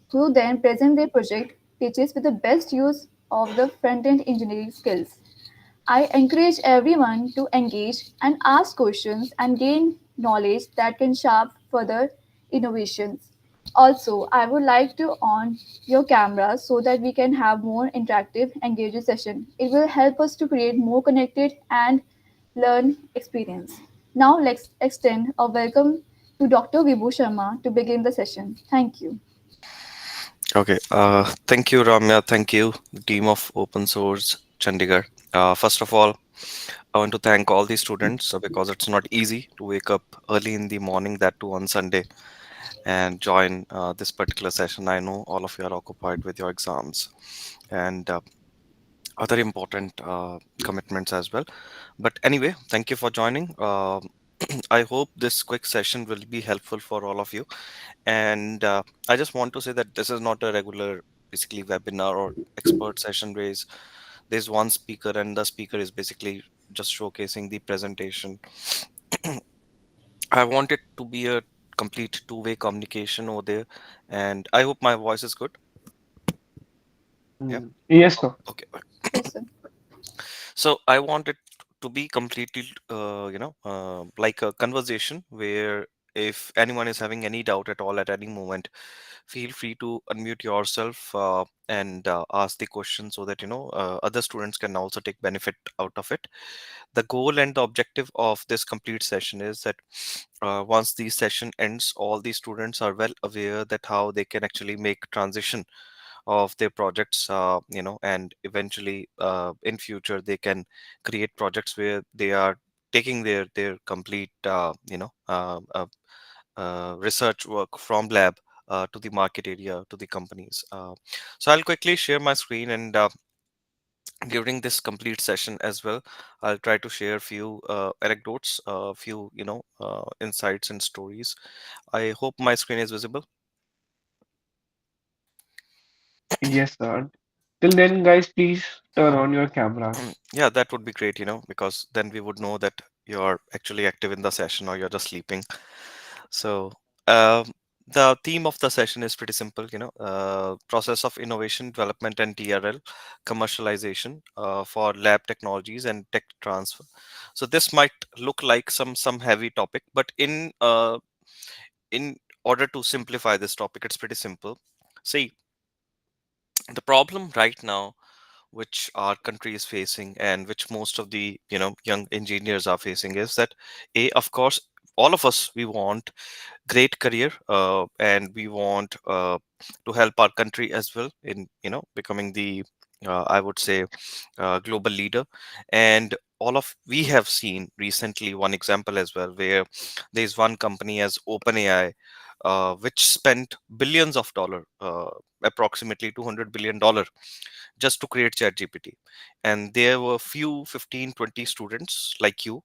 who then present their project pitches with the best use of the front-end engineering skills. I encourage everyone to engage and ask questions and gain knowledge that can shape further innovations. Also, I would like to on your camera so that we can have more interactive, engaging session. It will help us to create more connected and learn experience. Now let's extend a welcome to Dr. Vibhu Sharma to begin the session. Thank you. Okay. Thank you, Ramya. Thank you, team of Open Source Chandigarh. First of all, I want to thank all the students because it's not easy to wake up early in the morning, that too on Sunday, and join this particular session. I know all of you are occupied with your exams and other important commitments as well. But anyway, thank you for joining. I hope this quick session will be helpful for all of you. And I just want to say that this is not a regular, basically, webinar or expert session where there's one speaker and the speaker is basically just showcasing the presentation. I want it to be a complete two-way communication over there. And I hope my voice is good. Yeah. Yes, sir. Okay. Yes, sir. So I want it to be completely, like a conversation where if anyone is having any doubt at all at any moment, feel free to unmute yourself and ask the question so that other students can also take benefit out of it. The goal and the objective of this complete session is that once the session ends, all the students are well aware that how they can actually make transition of their projects, and eventually in future they can create projects where they are taking their complete research work from lab to the market area to the companies. So I'll quickly share my screen, and during this complete session as well, I'll try to share a few anecdotes, a few insights and stories. I hope my screen is visible. Yes, sir. Till then, guys, please turn on your cameras. Yeah, that would be great, because then we would know that you're actually active in the session or you're just sleeping. So, um, the theme of the session is pretty simple, process of innovation, development, and TRL, commercialization for lab technologies and tech transfer. So this might look like some heavy topic, but in order to simplify this topic, it's pretty simple. See, the problem right now which our country is facing and which most of the young engineers are facing is that, of course, all of us, we want great career, and we want to help our country as well in becoming the I would say global leader. And all of we have seen recently one example as well, where there's one company as OpenAI, which spent billions of dollar, approximately $200 billion, just to create ChatGPT. And there were few 15, 20 students like you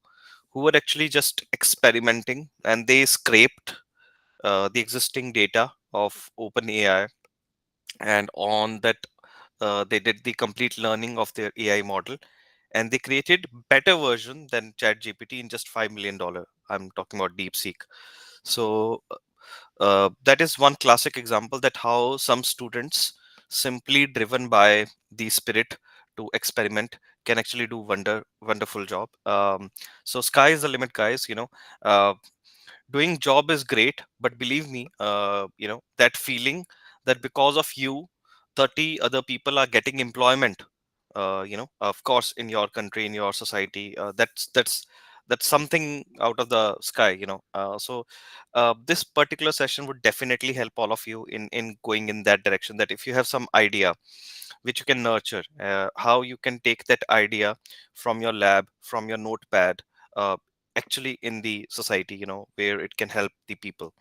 who were actually just experimenting, and they scraped the existing data of OpenAI, and on that they did the complete learning of their AI model, and they created better version than ChatGPT in just $5 million. I'm talking about DeepSeek. So that is one classic example that how some students, simply driven by the spirit to experiment, can actually do wonderful job. So sky is the limit, guys. Uh, Doing job is great, but believe me, that feeling that because of you 30 other people are getting employment, of course, in your country, in your society, that's something out of the sky. So this particular session would definitely help all of you in going in that direction, that if you have some idea which you can nurture, how you can take that idea from your lab, from your notepad, uh, actually in the society, where it can help the people.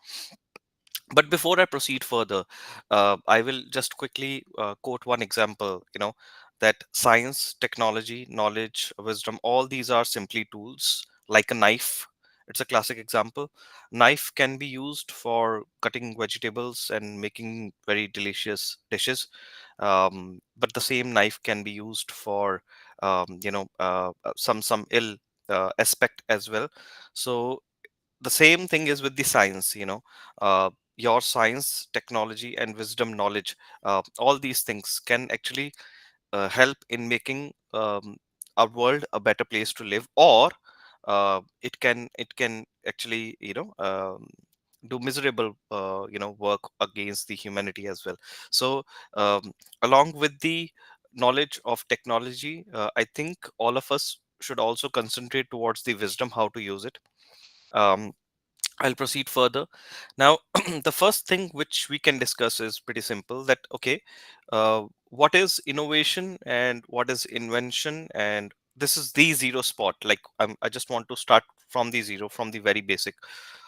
But before I proceed further, I will just quickly quote one example, that science, technology, knowledge, wisdom, all these are simply tools like a knife. It's a classic example. Knife can be used for cutting vegetables and making very delicious dishes, but the same knife can be used for some ill aspect as well. So the same thing is with the science. your science, technology, and wisdom knowledge, all these things can actually help in making our world a better place to live, or it can actually do miserable work against the humanity as well. So um, along with the knowledge of technology, I think all of us should also concentrate towards the wisdom how to use it. um, I'll proceed further. Now, the first thing which we can discuss is pretty simple, that, okay, what is innovation and what is invention? And this is the zero spot. Like, I just want to start from the zero, from the very basic.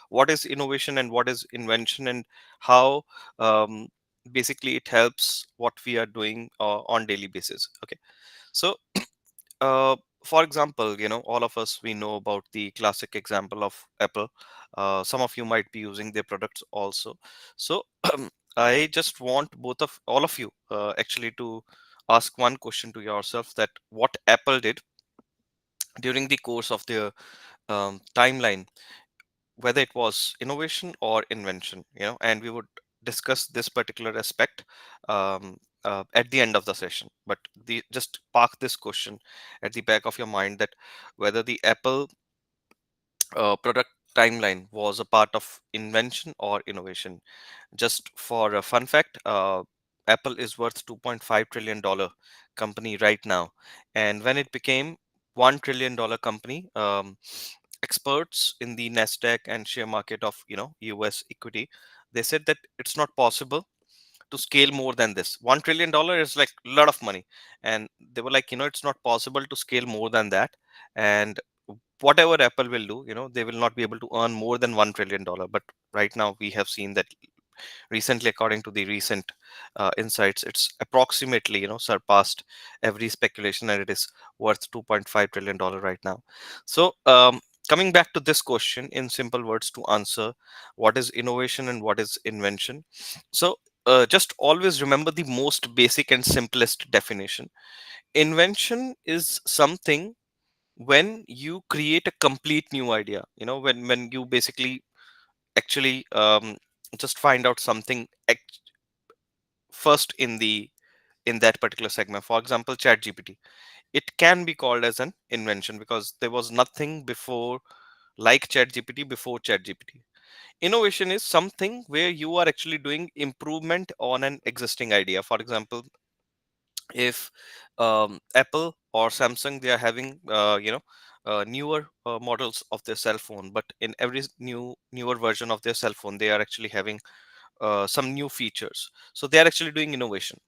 What is innovation and what is invention, and how um, basically it helps what we are doing on daily basis. Okay. So, uh, for example, all of us, we know about the classic example of Apple. Some of you might be using their products also. So I just want both of all of you actually to ask one question to yourself, that what Apple did during the course of their timeline, whether it was innovation or invention, and we would discuss this particular aspect at the end of the session. But just park this question at the back of your mind, that whether the Apple product timeline was a part of invention or innovation. Just for a fun fact, Apple is worth $2.5 trillion company right now, and when it became $1 trillion company, experts in the Nasdaq and share market of US equity, they said that it's not possible to scale more than this. $1 trillion is like a lot of money, and they were like, it's not possible to scale more than that. And whatever Apple will do, they will not be able to earn more than $1 trillion. But right now we have seen that recently, according to the recent insights, it's approximately surpassed every speculation, and it is worth $2.5 trillion right now. So coming back to this question in simple words to answer, what is innovation and what is invention? So just always remember the most basic and simplest definition. Invention is something when you create a complete new idea, when you basically actually just find out something first in that particular segment. For example, chat gpt, it can be called as an invention because there was nothing before like chat gpt before chat gpt. Innovation is something where you are actually doing improvement on an existing idea. For example, if Apple or Samsung, they are having newer models of their cell phone, but in every newer version of their cell phone, they are actually having some new features, so they are actually doing innovation.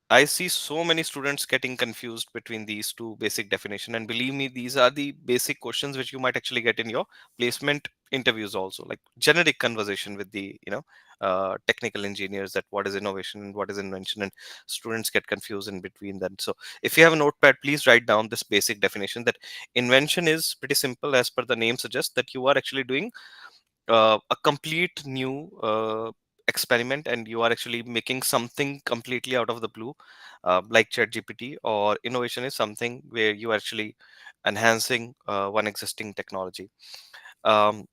I see so many students getting confused between these two basic definition, and believe me, these are the basic questions which you might actually get in your placement interviews also, like generic conversation with the technical engineers, that what is innovation and what is invention, and students get confused in between them. So if you have a notepad, please write down this basic definition, that invention is pretty simple, as per the name suggests, that you are actually doing a complete new experiment, and you are actually making something completely out of the blue, like ChatGPT. Or innovation is something where you are actually enhancing one existing technology. um,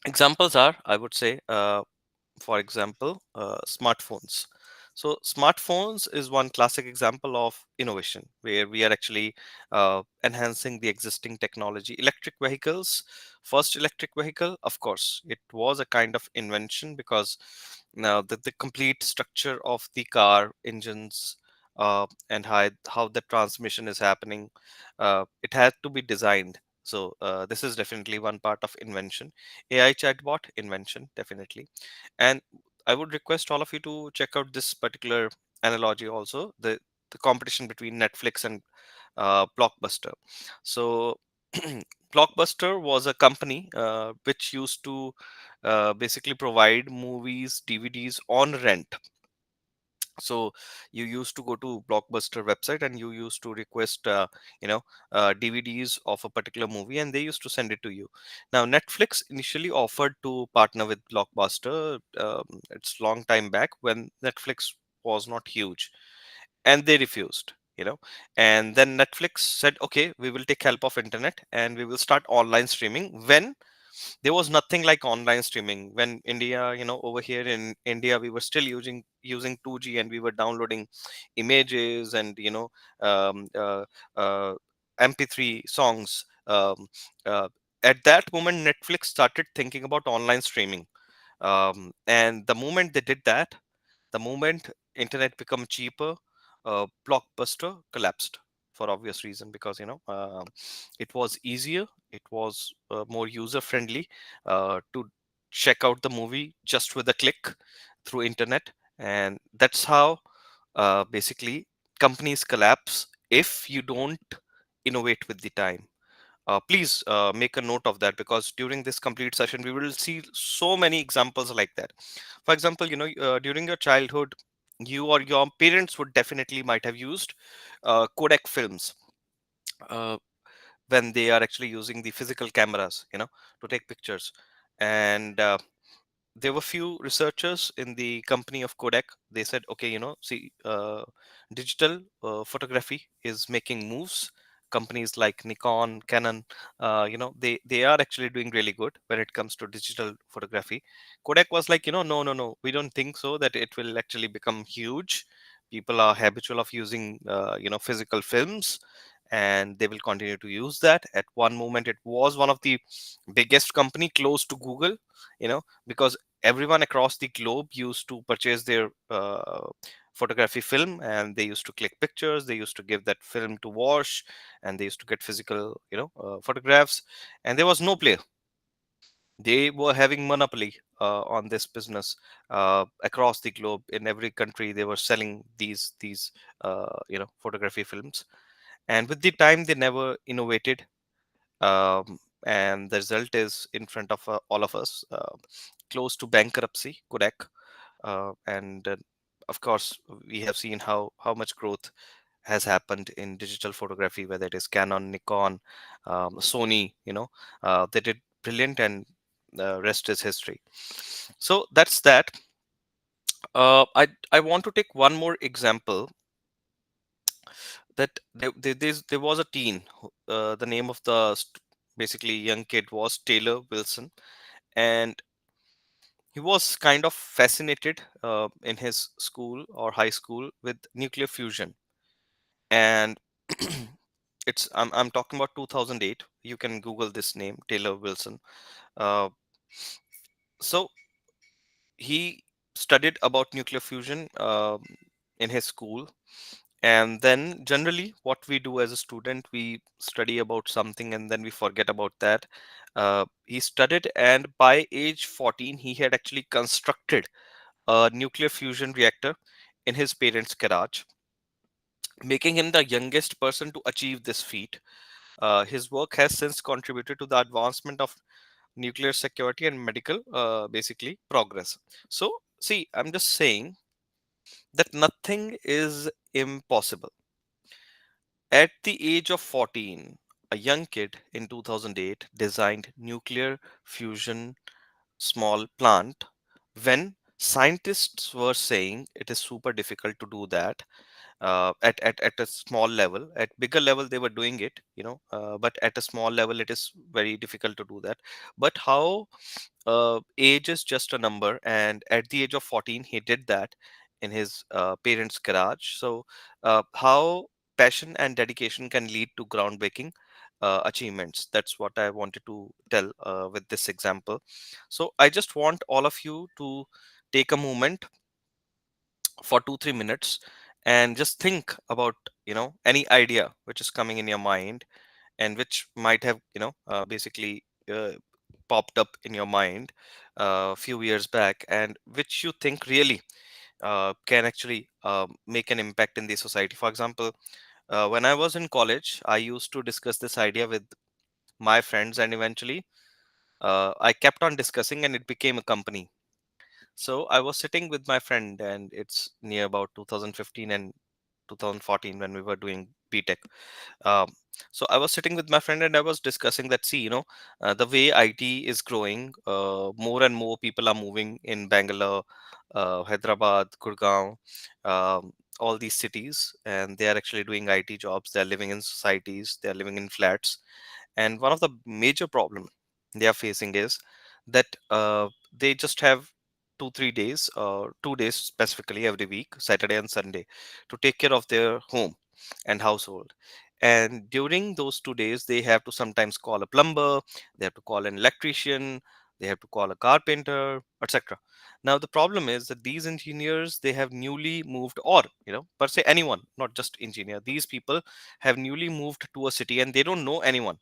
Examples are, I would say, for example, smartphones. So smartphones is one classic example of innovation, where we are actually enhancing the existing technology. Electric vehicles, first electric vehicle, of course, it was a kind of invention, because now the complete structure of the car engines, and how the transmission is happening, it had to be designed. So this is definitely one part of invention. AI chatbot, invention, definitely. And I would request all of you to check out this particular analogy also, the competition between Netflix and Blockbuster. So Blockbuster was a company which used to basically provide movies, DVDs on rent. So you used to go to Blockbuster website, and you used to request DVDs of a particular movie, and they used to send it to you. Now Netflix initially offered to partner with Blockbuster. It's long time back when Netflix was not huge, and they refused. And then Netflix said, okay, we will take help of internet, and we will start online streaming when There was nothing like online streaming when India, over here in India, we were still using 2G, and we were downloading images and um, uh, uh, MP3 songs. At that moment, Netflix started thinking about online streaming, and the moment they did that, the moment internet become cheaper, Blockbuster collapsed for obvious reason, because it was easier, it was more user friendly to check out the movie just with a click through internet, and that's how basically companies collapse if you don't innovate with the time. Please make a note of that, because during this complete session we will see so many examples like that. For example, during your childhood, you or your parents would definitely might have used codec films uh, when they are actually using the physical cameras, to take pictures. And there were few researchers in the company of Kodak. They said, okay, see, digital photography is making moves. Companies like Nikon, Canon, they are actually doing really good when it comes to digital photography. Kodak was like, no, no, no, we don't think so that it will actually become huge. People are habitual of using, physical films, and they will continue to use that. At one moment, it was one of the biggest company close to Google, because everyone across the globe used to purchase their photography film, and they used to click pictures, they used to give that film to wash, and they used to get physical photographs, and there was no player. They were having monopoly on this business across the globe. In every country they were selling these photography films, and with the time they never innovated, and the result is in front of all of us, close to bankruptcy, Kodak. And of course, we have seen how much growth has happened in digital photography, whether it is Canon, Nikon, Sony. They did brilliant, and the rest is history. So that's that. I want to take one more example, that there was a teen. The name of the basically young kid was Taylor Wilson, and he was kind of fascinated in his school or high school with nuclear fusion. And I'm talking about 2008. You can Google this name, Taylor Wilson. Uh, so he studied about nuclear fusion in his school. And then generally what we do as a student, we study about something and then we forget about that. He studied, and by age 14 he had actually constructed a nuclear fusion reactor in his parents' garage, making him the youngest person to achieve this feat. His work has since contributed to the advancement of nuclear security and medical, basically, progress. So, see, I'm just saying that nothing is impossible. At the age of 14, a young kid in 2008 designed nuclear fusion small plant when scientists were saying it is super difficult to do that at a small level. At bigger level they were doing it, but at a small level it is very difficult to do that. But how age is just a number, and at the age of 14 he did that in his parents garage. So how passion and dedication can lead to groundbreaking achievements, that's what I wanted to tell with this example. So I just want all of you to take a moment for 2 3 minutes and just think about any idea which is coming in your mind, and which might have basically popped up in your mind a few years back, and which you think really can actually make an impact in the society. For example, when I was in college, I used to discuss this idea with my friends, and eventually I kept on discussing and it became a company. So I was sitting with my friend, and it's near about 2015 and 2014 when we were doing BTech. Um, so I was sitting with my friend and I was discussing that, see, the way IT is growing, more and more people are moving in Bangalore, Hyderabad, Gurgaon, all these cities, and they are actually doing IT jobs. They're living in societies, they're living in flats. And one of the major problem they are facing is that they just have 2 3 days, 2 days specifically every week, Saturday and Sunday, to take care of their home and household. And during those 2 days they have to sometimes call a plumber, they have to call an electrician, they have to call a carpenter, etc. Now the problem is that these engineers, they have newly moved, or per se anyone, not just engineer, these people have newly moved to a city and they don't know anyone,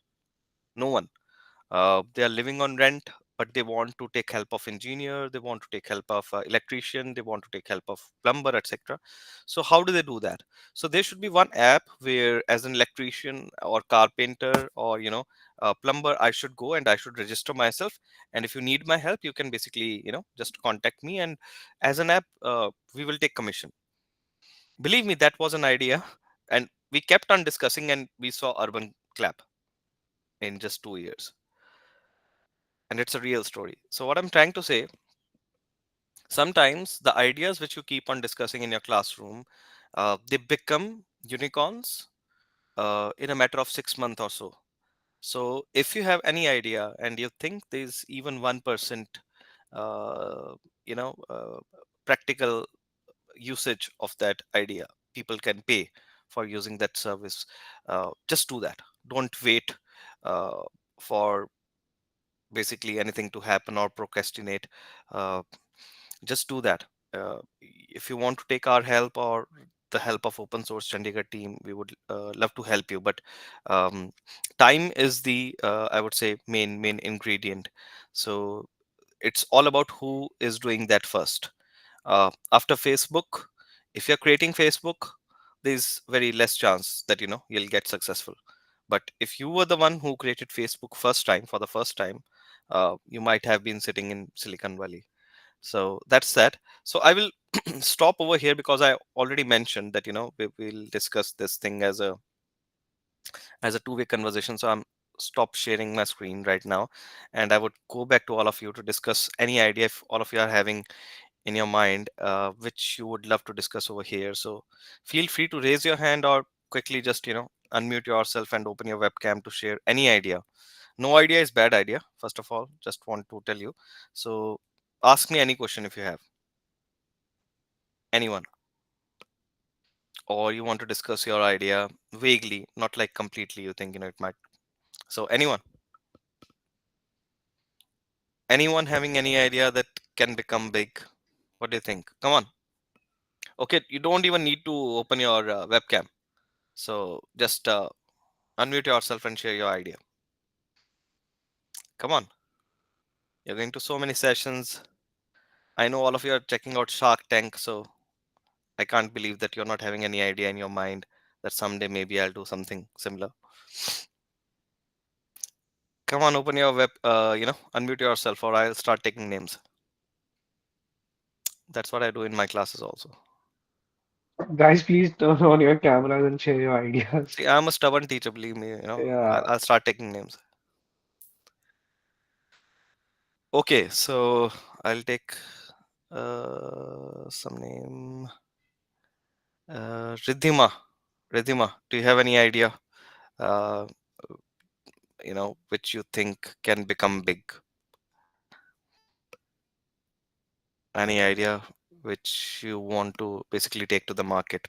no one. They are living on rent, but they want to take help of engineer, they want to take help of electrician, they want to take help of plumber, etc. So how do they do that? So there should be one app where, as an electrician or carpenter or plumber, I should go and I should register myself, and if you need my help, you can basically just contact me, and as an app, we will take commission. Believe me, that was an idea, and we kept on discussing, and we saw urban clap in just 2 years. And it's a real story. So what I'm trying to say, sometimes the ideas which you keep on discussing in your classroom, they become unicorns in a matter of 6 months or so. So if you have any idea and you think there's even 1% uh, you know uh, practical usage of that idea, people can pay for using that service, just do that. Don't wait uh, for basically anything to happen or procrastinate. uh, just do that. If you want to take our help or the help of open source Chandigarh team, we would love to help you, but um, time is the I would say main ingredient. So it's all about who is doing that first. After Facebook, if you're creating Facebook, there's very less chance that you'll get successful. But if you were the one who created Facebook first time, for the first time, you might have been sitting in Silicon Valley. So that's that. So I will stop over here because I already mentioned that we'll discuss this thing as a two-way conversation. So I'm stop sharing my screen right now, and I would go back to all of you to discuss any idea if all of you are having in your mind, which you would love to discuss over here. So feel free to raise your hand or quickly just unmute yourself and open your webcam to share any idea. No idea is bad idea, first of all, just want to tell you. So ask me any question if you have, anyone, or you want to discuss your idea vaguely, not like completely you think it might. So anyone having any idea that can become big? What do you think? Come on. Okay, you don't even need to open your webcam. So just unmute yourself and share your idea. Come on. You're going to so many sessions. I know all of you are checking out Shark Tank, so I can't believe that you're not having any idea in your mind that someday maybe I'll do something similar. Come on, open your unmute yourself, or I'll start taking names. That's what I do in my classes also. Guys, please turn on your cameras and share your ideas. See, I'm a stubborn teacher, believe me, Yeah, I'll start taking names. Okay, so I'll take some name. Riddhima. Riddhima, do you have any idea, uh, which you think can become big? Any idea which you want to basically take to the market?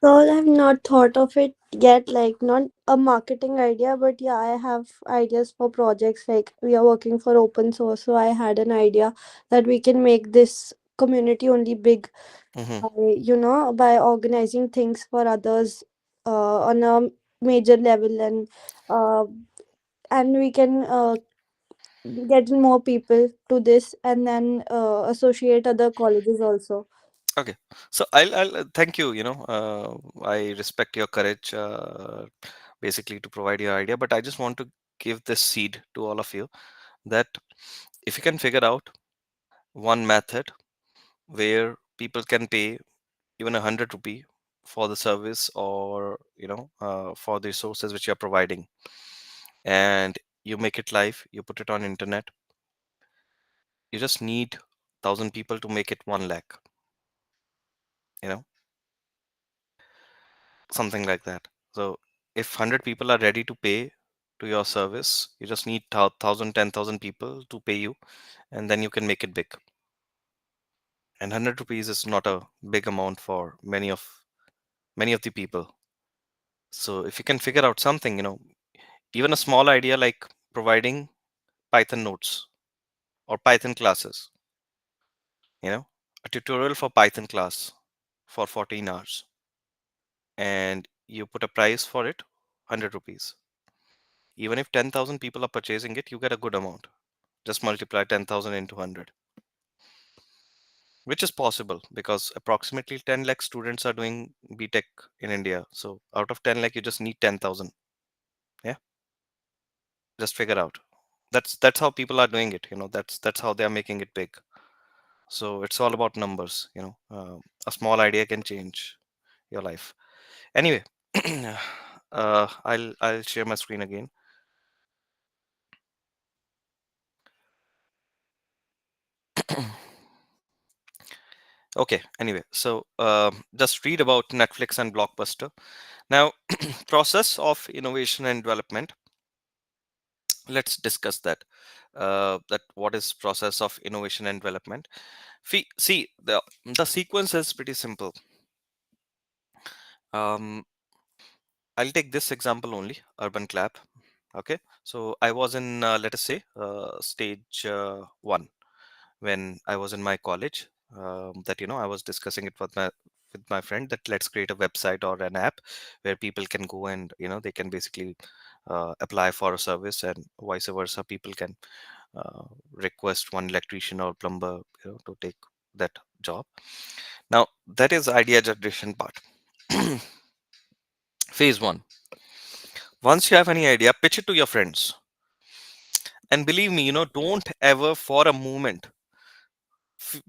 So I've not thought of it yet, like not a marketing idea, but yeah, I have ideas for projects. Like we are working for open source, so I had an idea that we can make this community only big Hmm. by, by organizing things for others on a major level, uh, and we can get in more people to this, and then associate other colleges also. Okay, so I'll thank you. I respect your courage, basically to provide your idea, but I just want to give this seed to all of you that if you can figure out one method where people can pay even 100 rupee for the service, or for the resources which you're providing, and you make it live, you put it on internet, you just need 1,000 people to make it 1 lakh, you know something like that. So if 100 people are ready to pay, to your service. You just need 1,000, 10,000 people to pay you, and then you can make it big. And 100 rupees is not a big amount for many of the people. So if you can figure out something, even a small idea like providing Python notes or Python classes, you know, a tutorial for Python class for 14 hours, and you put a price for it, 100 rupees. Even if 10,000 people are purchasing it, you get a good amount. Just multiply 10,000 into 100, which is possible because approximately 10 lakh students are doing BTech in India. So out of 10 lakh, you just need 10,000. Yeah, just figure out. That's how people are doing it. That's how they are making it big. So it's all about numbers. A small idea can change your life. Anyway, I'll share my screen again. Okay. Anyway, so just read about Netflix and Blockbuster. Now, process of innovation and development. Let's discuss that. That what is process of innovation and development? See, the sequence is pretty simple. Um, I'll take this example only, urban clap. Okay, so I was in let us say stage one when I was in my college. That I was discussing it with my friend that let's create a website or an app where people can go and they can basically apply for a service, and vice versa. People can uh, request one electrician or plumber to take that job. Now that is idea generation part. Phase one. Once you have any idea, pitch it to your friends. And believe me, don't ever for a moment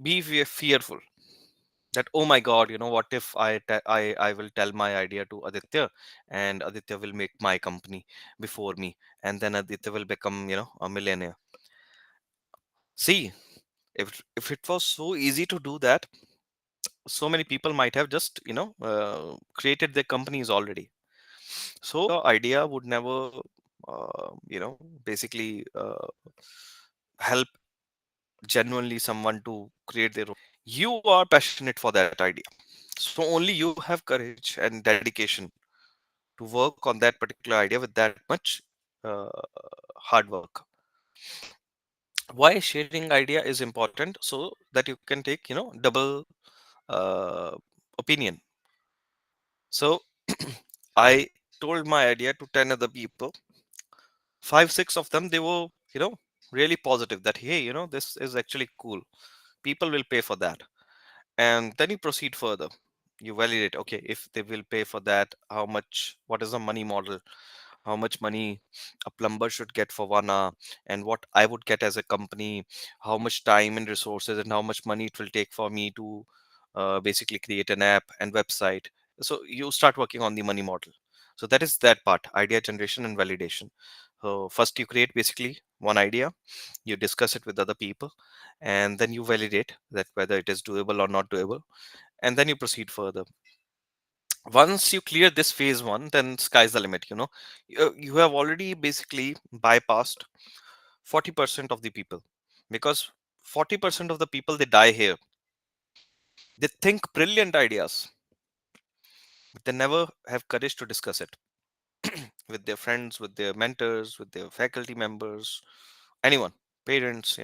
be fearful that, oh my god, what if I will tell my idea to Aditya, and Aditya will make my company before me, and then Aditya will become a millionaire. See, if it was so easy to do that, so many people might have just created their companies already. So your idea would never basically help genuinely someone to create their own. You are passionate for that idea, so only you have courage and dedication to work on that particular idea with that much uh, hard work. Why sharing idea is important? So that you can take double uh, opinion. So I told my idea to 10 other people. 5 6 of them, they were really positive that, hey, this is actually cool, people will pay for that. And then you proceed further. You validate, okay, if they will pay for that, how much, what is the money model, how much money a plumber should get for 1 hour, and what I would get as a company, how much time and resources and how much money it will take for me to basically create an app and website. So you start working on the money model. So that is that part, idea generation and validation. So first you create basically one idea, you discuss it with other people, and then you validate that whether it is doable or not doable, and then you proceed further. Once you clear this phase one, then sky's the limit. You have already basically bypassed 40% of the people, because 40% of the people, they die here. They think brilliant ideas, but they never have courage to discuss it with their friends, with their mentors, with their faculty members, anyone, parents,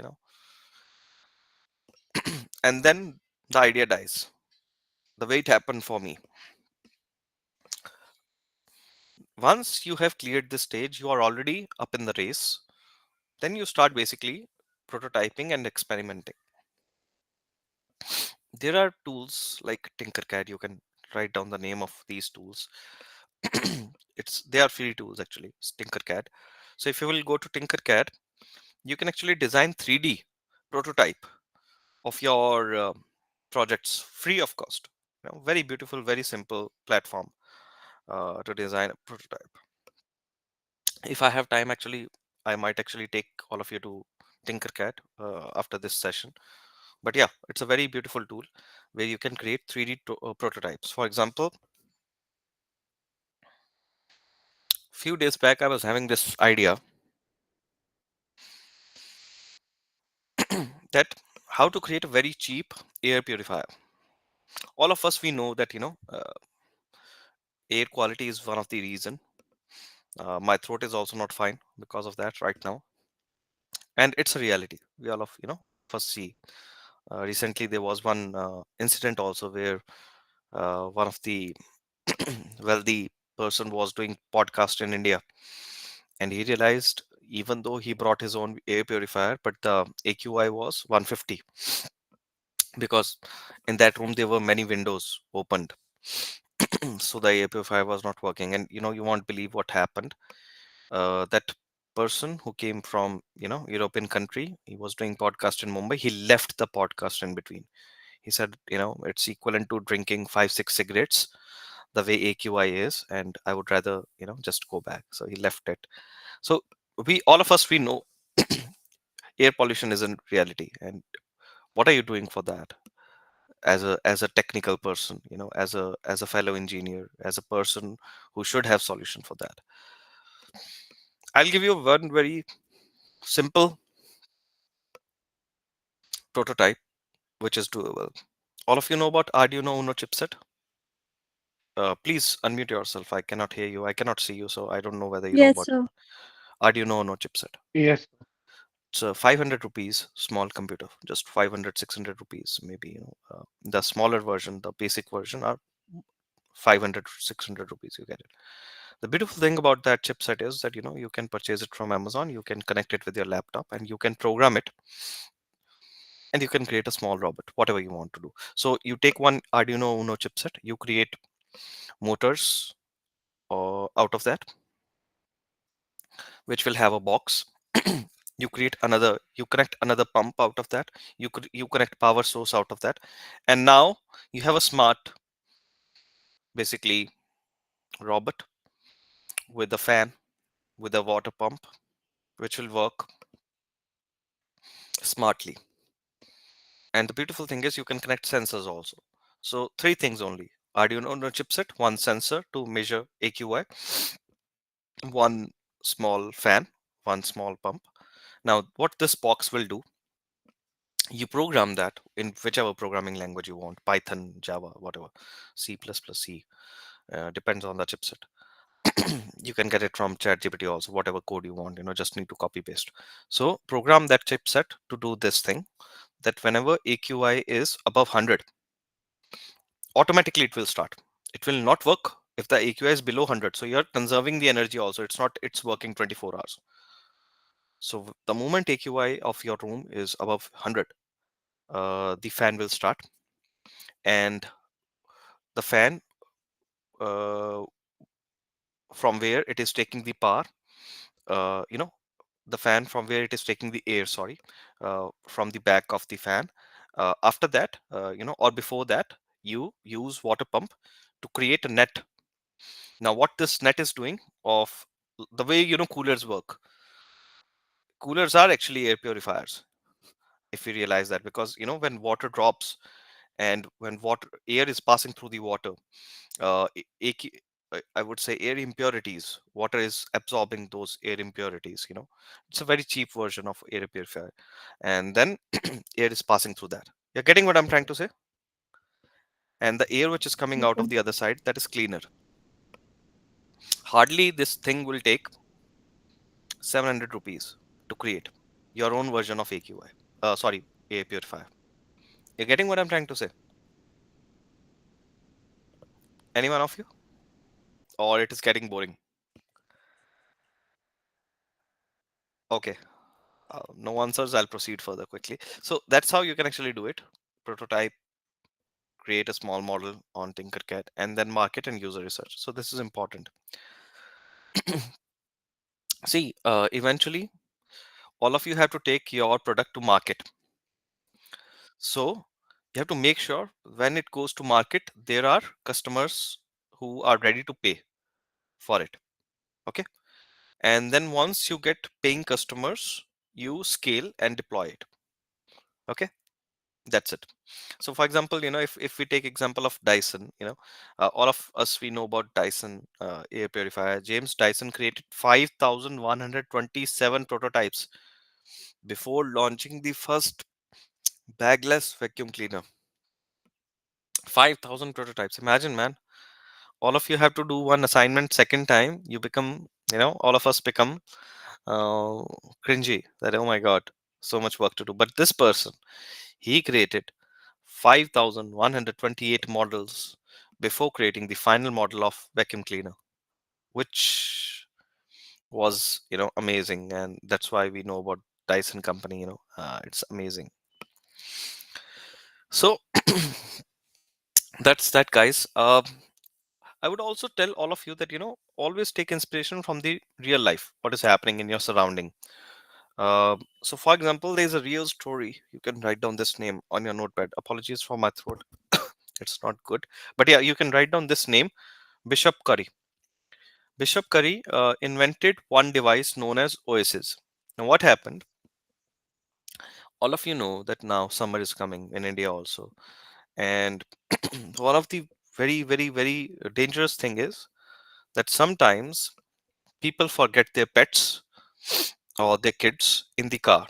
and then the idea dies. The way it happened for me. Once you have cleared this stage, you are already up in the race. Then you start basically prototyping and experimenting. There are tools like Tinkercad. You can write down the name of these tools. They are free tools actually. It's Tinkercad. So if you will go to Tinkercad, you can actually design 3D prototype of your projects free of cost. Very beautiful, very simple platform to design a prototype. If I have time, actually, I might actually take all of you to Tinkercad after this session. But yeah, it's a very beautiful tool where you can create 3D prototypes. For example, Few days back, I was having this idea that how to create a very cheap air purifier. All of us, we know that, air quality is one of the reason. My throat is also not fine because of that right now, and it's a reality. We all of us see. Recently, there was one incident also where one of the wealthy person was doing podcast in India, and he realized even though he brought his own air purifier, but the AQI was 150 because in that room there were many windows opened, so the air purifier was not working. And you won't believe what happened. That person who came from European country, he was doing podcast in Mumbai. He left the podcast in between. He said, it's equivalent to drinking 5 6 cigarettes the way AQI is, and I would rather just go back. So he left it. So we all of us, we know air pollution isn't reality. And what are you doing for that as a technical person, as a fellow engineer, as a person who should have solution for that? I'll give you one very simple prototype which is doable. All of you know about Arduino Uno chipset? Please unmute yourself. I cannot hear you. I cannot see you, so I don't know whether you know Yes, about sir. Arduino Uno chipset. Yes. It's a 500 rupees small computer, just 500, 600 rupees, maybe. The smaller version, the basic version, are 500, 600 rupees. You get it. The beautiful thing about that chipset is that you can purchase it from Amazon. You can connect it with your laptop, and you can program it, and you can create a small robot, whatever you want to do. So you take one Arduino Uno chipset, you create motors out of that, which will have a box. You connect another pump out of that. You connect power source out of that, and now you have a smart, basically, robot with a fan, with a water pump, which will work smartly. And the beautiful thing is you can connect sensors also. So three things only: Arduino Uno chipset, one sensor to measure AQI, one small fan, one small pump. Now, what this box will do, you program that in whichever programming language you want: Python, Java, whatever, C++, C, depends on the chipset. You can get it from ChatGPT also, whatever code you want, just need to copy paste. So program that chipset to do this thing, that whenever AQI is above 100, automatically it will start. It will not work if the AQI is below 100. So you're conserving the energy also. It's working 24 hours. So the moment AQI of your room is above 100, the fan will start, and the fan, uh, from where it is taking the power, uh, you know the fan from where it is taking the air, sorry, from the back of the fan. After that, or before that, you use water pump to create a net. Now what this net is doing, of the way coolers work, coolers are actually air purifiers, if you realize that. Because when water drops, and when water air is passing through the water, uh, a- AQ I would say air impurities, water is absorbing those air impurities. It's a very cheap version of air purifier, and then air is passing through that. You're getting what I'm trying to say? And the air which is coming Yes, out sir. of the other side, that is cleaner. Hardly this thing will take 700 rupees to create your own version of AQI. Sorry, air purifier. You're getting what I'm trying to say? Any one of you? Or it is getting boring? Okay. No answers. I'll proceed further quickly. So that's how you can actually do it: prototype, create a small model on Tinkercad, and then market and user research. So this is important. See, eventually, all of you have to take your product to market. So you have to make sure when it goes to market, there are customers who are ready to pay for it. Okay. And then once you get paying customers, you scale and deploy it. Okay. That's it. So for example, if we take example of Dyson, all of us, we know about Dyson air purifier. James Dyson created 5127 prototypes before launching the first bagless vacuum cleaner. 5,000 prototypes, imagine, man. All of you have to do one assignment second time, you become, all of us become uh, cringy that, oh my god, so much work to do. But this person, he created 5128 models before creating the final model of vacuum cleaner, which was, amazing. And that's why we know about Dyson company. It's amazing. So that's that, guys. I would also tell all of you that, always take inspiration from the real life, what is happening in your surrounding. So for example, there's a real story. You can write down this name on your notepad. Apologies for my throat. It's not good. But yeah, you can write down this name, Bishop Curry. Bishop Curry invented one device known as Oasis. Now, what happened? All of you know that now summer is coming in India also. And one of the very, very, very dangerous thing is that sometimes people forget their pets or their kids in the car.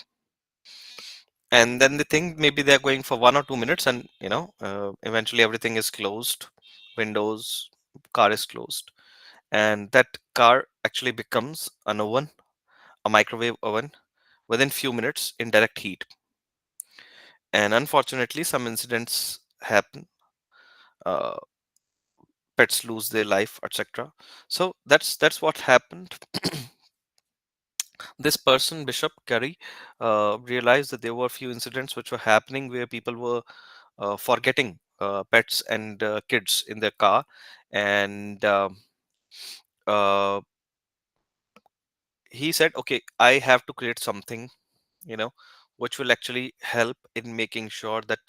And then they think maybe they're going for 1 or 2 minutes, and eventually everything is closed, windows, car is closed, and that car actually becomes an oven, a microwave oven, within few minutes in direct heat. And unfortunately, some incidents happen. uh, Pets lose their life, etc. So that's what happened. This person, Bishop Curry, realized that there were a few incidents which were happening where people were forgetting pets and kids in their car. And uh, he said, okay, I have to create something, you know which will actually help in making sure that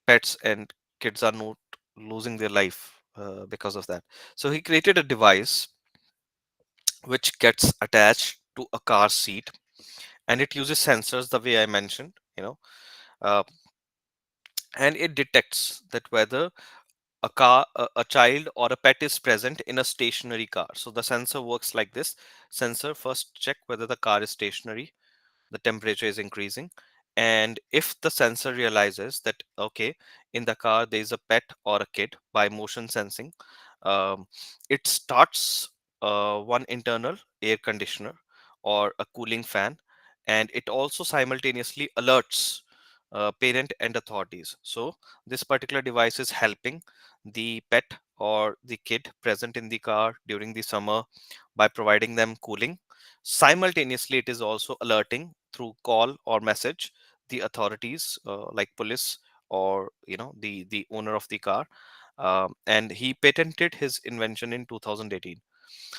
pets and kids are not losing their life because of that. So he created a device which gets attached to a car seat, and it uses sensors the way I mentioned, uh, and it detects that whether a child or a pet is present in a stationary car. So the sensor works like this. Sensor first check whether the car is stationary, the temperature is increasing, and if the sensor realizes that, okay, in the car there is a pet or a kid, by motion sensing, um, it starts one internal air conditioner or a cooling fan, and it also simultaneously alerts parent and authorities. So this particular device is helping the pet or the kid present in the car during the summer by providing them cooling. Simultaneously, it is also alerting through call or message the authorities, like police, or the owner of the car. And he patented his invention in 2018.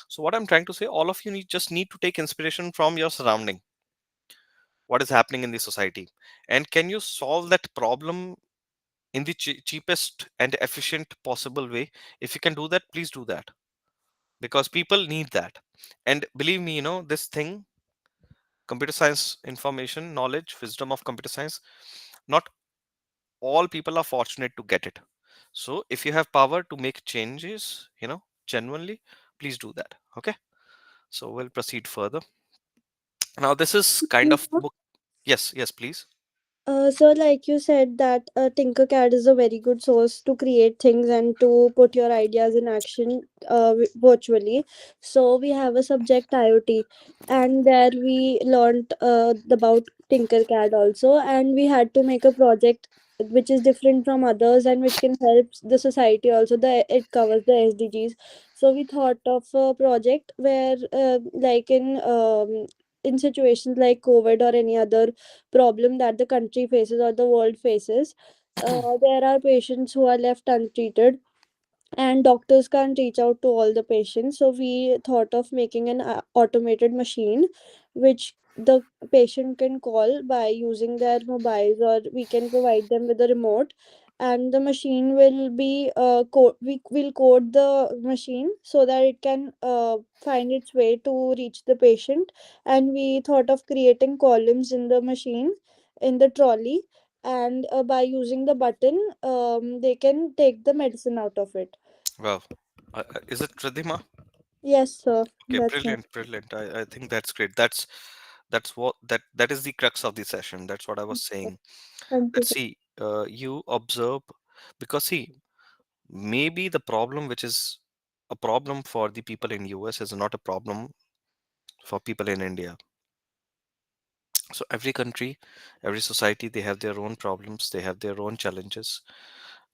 So what I'm trying to say, all of you just need to take inspiration from your surrounding, what is happening in the society, and can you solve that problem in the cheapest and efficient possible way. If you can do that, please do that, because people need that. And believe me, this thing, computer science, information, knowledge, wisdom of computer science, not all people are fortunate to get it. So if you have power to make changes, genuinely, please do that. Okay, so we'll proceed further. Now this is kind of book. Yes, yes, please. So like you said that Tinkercad is a very good source to create things and to put your ideas in action virtually. So we have a subject IoT, and there we learned about Tinkercad also, and we had to make a project which is different from others and which can help the society also. It covers the SDGs. So we thought of a project where like in situations like COVID or any other problem that the country faces or the world faces, there are patients who are left untreated and doctors can't reach out to all the patients. So we thought of making an automated machine which the patient can call by using their mobiles, or we can provide them with a remote, and the machine will be we will code the machine so that it can find its way to reach the patient. And we thought of creating columns in the machine, in the trolley, and by using the button, they can take the medicine out of it. Wow. Is it Ridhima? Yes, sir, Okay, that's my. brilliant, brilliant. I think that's great. That's what that is the crux of the session. That's what I was saying. Thank you, Let's sir. see. You observe, because see, maybe the problem which is a problem for the people in US is not a problem for people in India. So every country, every society, they have their own problems, they have their own challenges.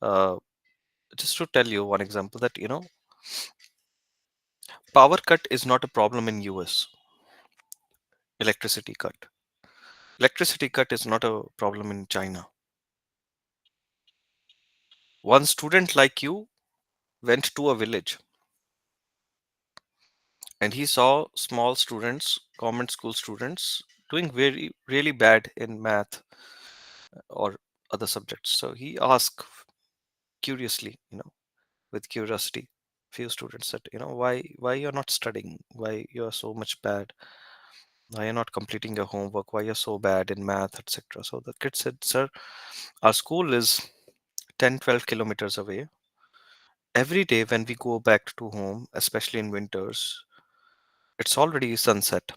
Uh, just to tell you one example, that power cut is not a problem in US. Electricity cut. Electricity cut is not a problem in China. One student like you went to a village and he saw small students, government school students, doing very really bad in math or other subjects. So he asked curiously, with curiosity, few students said, why you're not studying? Why you're so much bad? Why you're not completing your homework? Why you're so bad in math, etc. So the kid said, sir, our school is 10, 12 kilometers away. Every day when we go back to home, especially in winters, it's already sunset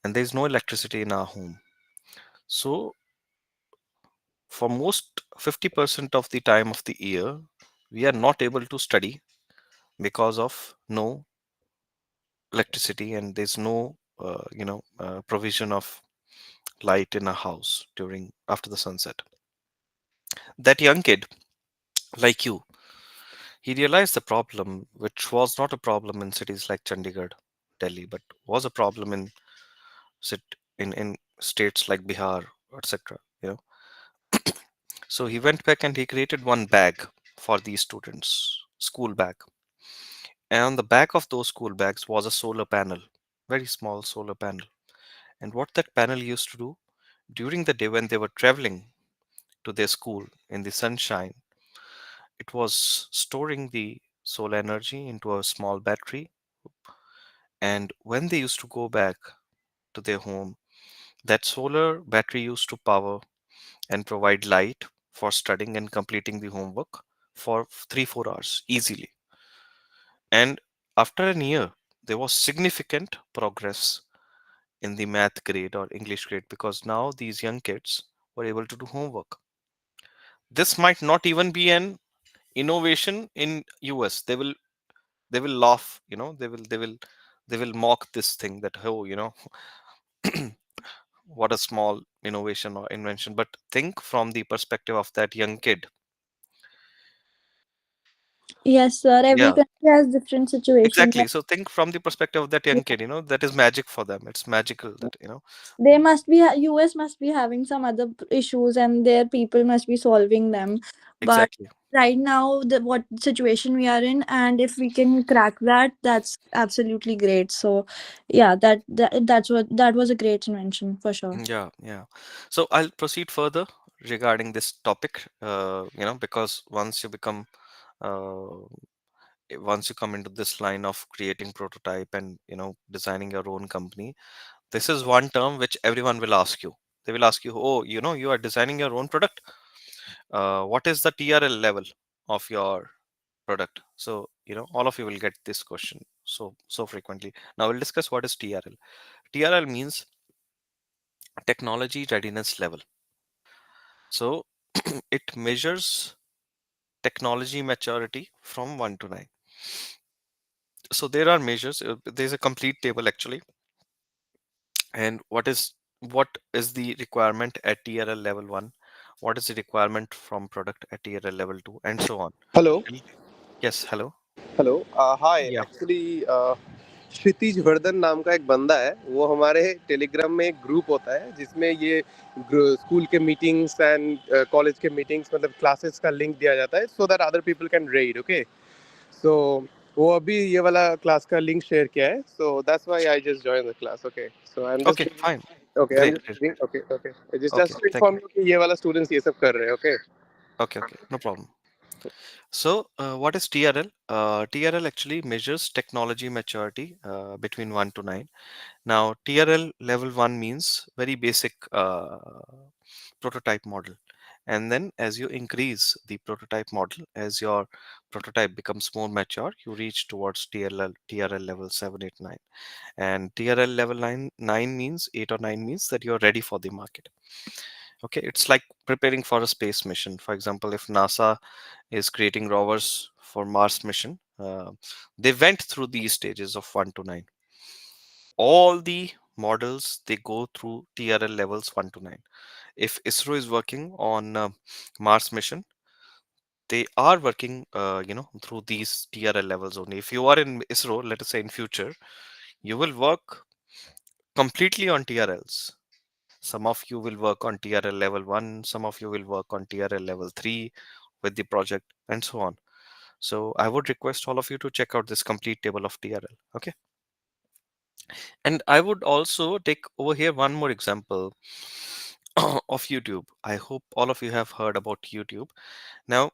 and there's no electricity in our home. So for most 50% of the time of the year, we are not able to study because of no electricity, and there's no provision of light in a house during after the sunset. That young kid like you, he realized the problem, which was not a problem in cities like Chandigarh, Delhi, but was a problem in sit in states like Bihar, etc. So he went back and he created one bag for these students, school bag. And on the back of those school bags was a solar panel, very small solar panel. And what that panel used to do during the day when they were traveling to their school in the sunshine, it was storing the solar energy into a small battery. And when they used to go back to their home, that solar battery used to power and provide light for studying and completing the homework for 3 4 hours easily. And after a year, there was significant progress in the math grade or English grade, because now these young kids were able to do homework. This might not even be an innovation in US. They will laugh, they will mock this thing, that, oh, what a small innovation or invention. But think from the perspective of that young kid. Yes, sir. Every Yeah, country has different situations. exactly. So think from the perspective of that young Yeah. kid, that is magic for them. It's magical that, They must be US must be having some other issues, and their people must be solving them. But exactly. right now, the what situation we are in, and if we can crack that, that's absolutely great. So yeah, that was a great invention for sure. Yeah, yeah. So I'll proceed further regarding this topic, because uh, once you come into this line of creating prototype and, designing your own company, this is one term which everyone will ask you. They will ask you, oh, you are designing your own product. What is the TRL level of your product? So, all of you will get this question so frequently. Now we'll discuss what is TRL. TRL means technology readiness level. So it measures technology maturity from 1 to 9. So there are measures. There's a complete table actually. And what is the requirement at TRL level 1? What is the requirement from product at TRL level 2, and so on. Hello Till- Yes, hello. Hello hi Yeah. Actually Kshitij Vardhan नाम का एक बंदा है वो हमारे Telegram में एक group होता है जिसमें ये स्कूल के मीटिंग्स एंड कॉलेज के मीटिंग्स मतलब क्लासेस का लिंक दिया जाता है so that other people can read okay so वो अभी ये वाला क्लास का लिंक शेयर किया है so that's why I just join the class okay so I am Okay, fine. Just okay I am Great, just great. Reading okay okay Okay, just to thank inform you. You कि ये वाला students ये सब कर रहे हैं okay Okay, okay, no problem. So, what is TRL? TRL actually measures technology maturity between 1 to 9. Now, TRL level 1 means very basic prototype model. And then, as you increase the prototype model, as your prototype becomes more mature, you reach towards TRL level 7, 8, 9. And TRL level 9 means 8 or 9 means that you're ready for the market. Okay, it's like preparing for a space mission. For example, if NASA is creating rovers for Mars mission, they went through these stages of 1 to 9. All the models they go through TRL levels 1 to 9. If ISRO is working on Mars mission, they are working through these TRL levels only. If you are in ISRO, let us say in future, you will work completely on TRLs. Some of you will work on TRL level 1, some of you will work on TRL level 3 with the project, and so on. So I would request all of you to check out this complete table of TRL. Okay. And I would also take over here one more example of YouTube. I hope all of you have heard about YouTube. Now,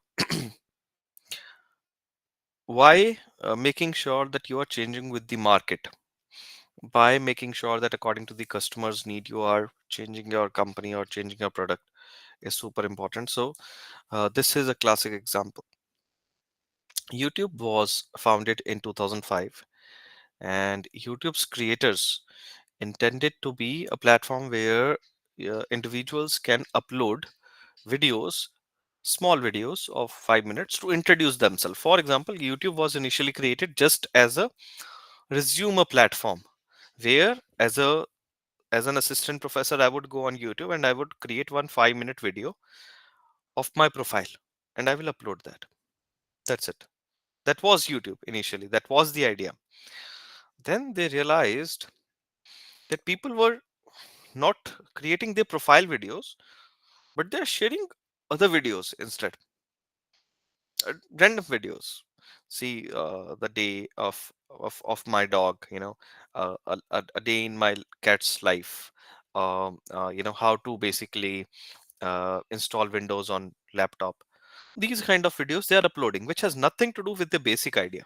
why making sure that you are changing with the market? By making sure that according to the customer's need, you are changing your company or changing your product is super important. So, this is a classic example. YouTube was founded in 2005, and YouTube's creators intended to be a platform where individuals can upload videos, small videos of 5 minutes to introduce themselves. For example, YouTube was initially created just as a resume platform where as an assistant professor I would go on YouTube and I would create one 5-minute video of my profile and I will upload that. That's it. That was YouTube initially. That was the idea. Then they realized that people were not creating their profile videos, but they're sharing other videos instead, random videos. See, the day of my dog, a day in my cat's life. How to basically install Windows on laptop. These kind of videos they are uploading, which has nothing to do with the basic idea.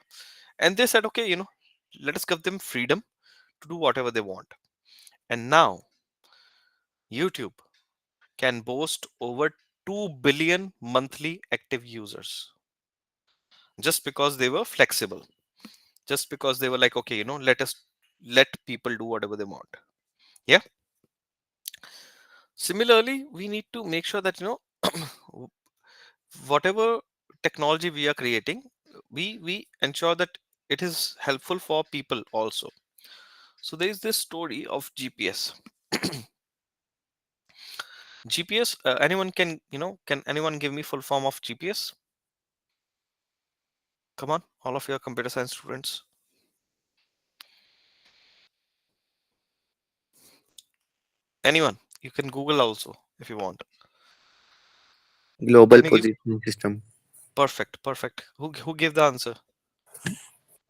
And they said, okay, let us give them freedom to do whatever they want. And now YouTube can boast over 2 billion monthly active users just because they were flexible, just because they were like, okay, let people do whatever they want. Yeah. Similarly, we need to make sure that, whatever technology we are creating, we ensure that it is helpful for people also. So there is this story of GPS. GPS, anyone can anyone give me full form of GPS? Come on, all of your computer science students. Anyone? You can Google also if you want. Global Can you give? positioning system. Perfect, perfect. Who gave the answer?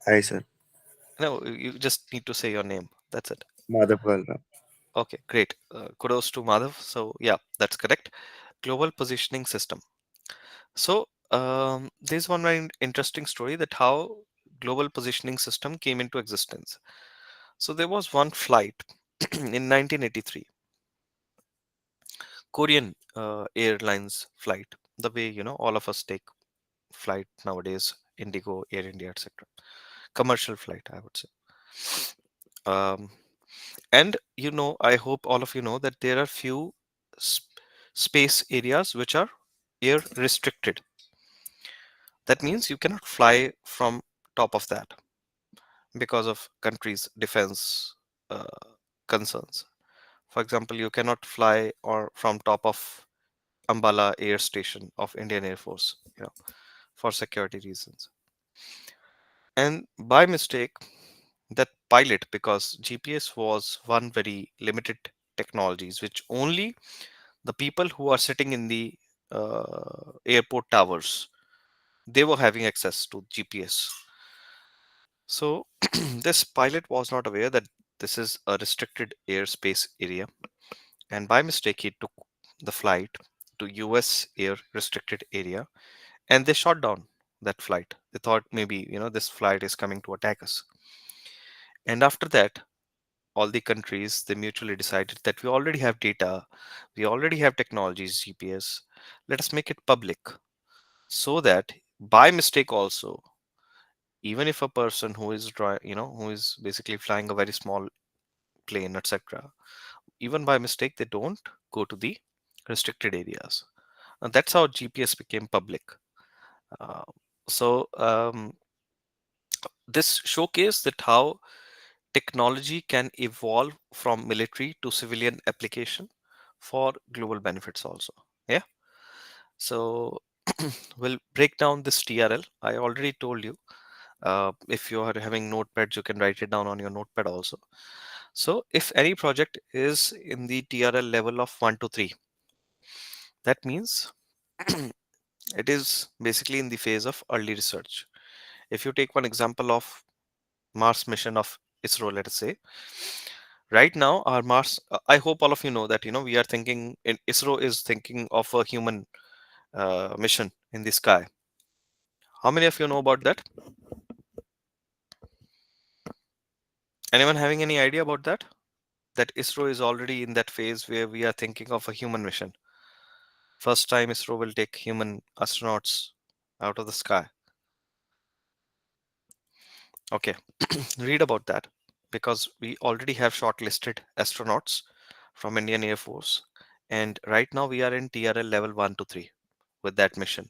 Hi, sir. No, you just need to say your name. That's it. Madhav Kalra. Okay, great. Kudos to Madhav. So yeah, that's correct. Global positioning system. So there's one very interesting story that how global positioning system came into existence. So there was one flight in 1983, Korean Airlines flight. The way all of us take flight nowadays, Indigo, Air India, etc. Commercial flight, I would say. Um, and I hope all of you know that there are few space areas which are air restricted. That means you cannot fly from top of that because of countries' defense uh, concerns. For example, you cannot fly or from top of Ambala Air Station of Indian Air Force, for security reasons. And by mistake, that pilot, because GPS was one very limited technologies, which only the people who are sitting in the airport towers, they were having access to GPS. So this pilot was not aware that this is a restricted airspace area, and by mistake he took the flight to US air restricted area, and they shot down that flight. They thought maybe, this flight is coming to attack us. And after that, all the countries, they mutually decided that we already have data, we already have technologies, GPS. Let us make it public, so that by mistake also, even if a person who is who is basically flying a very small plane, etc., even by mistake they don't go to the restricted areas. And that's how GPS became public. uh, so this showcased that how technology can evolve from military to civilian application for global benefits also. Yeah. So we'll break down this TRL. I already told you, if you are having notepads, you can write it down on your notepad also. So if any project is in the TRL level of 1 to 3, that means it is basically in the phase of early research. If you take one example of Mars mission of ISRO, let us say, right now our Mars, I hope all of you know that, we are thinking, in ISRO is thinking of a human mission in the sky. How many of you know about that? Anyone having any idea about that? That ISRO is already in that phase where we are thinking of a human mission. First time ISRO will take human astronauts out of the sky. Okay, read about that, because we already have shortlisted astronauts from Indian Air Force, and right now we are in TRL level 1 to 3 with that mission.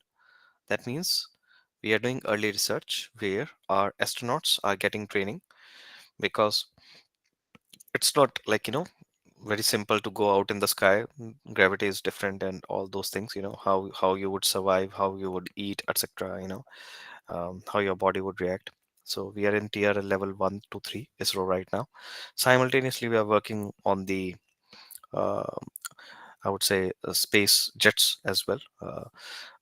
That means we are doing early research where our astronauts are getting training, because it's not like, very simple to go out in the sky. Gravity is different and all those things, how you would survive, how you would eat, etc., how your body would react. So we are in tier level 1 to 3 ISRO right now. Simultaneously we are working on the uh, I would say space jets as well.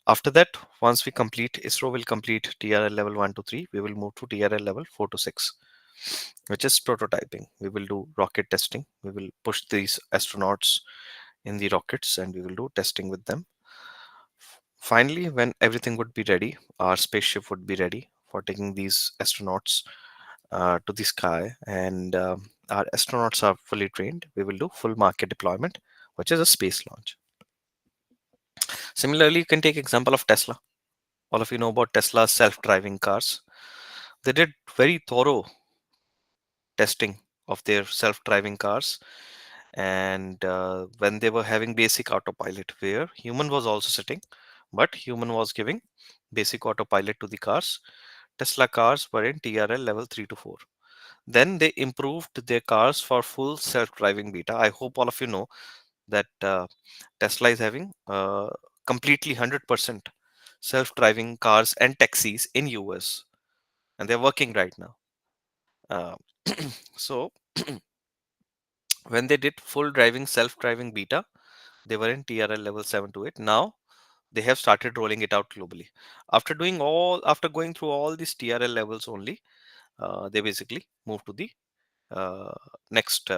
After that, once we complete, ISRO will complete TRL level 1 to 3, we will move to TRL level 4 to 6, which is prototyping. We will do rocket testing. We will push these astronauts in the rockets and we will do testing with them. Finally, when everything would be ready, our spaceship would be ready for taking these astronauts to the sky, and our astronauts are fully trained. We will do full market deployment, which is a space launch. Similarly, you can take example of Tesla. All of you know about Tesla's self-driving cars. They did very thorough testing of their self-driving cars, and when they were having basic autopilot, where human was also sitting, but human was giving basic autopilot to the cars, Tesla cars were in TRL level 3 to 4. Then they improved their cars for full self-driving beta. I hope all of you know that Tesla is having completely 100% self-driving cars and taxis in US, and they're working right now. Uh, so when they did full driving self-driving beta, they were in TRL level 7 to 8. Now they have started rolling it out globally. After going through all these TRL levels only, they basically move to the uh, next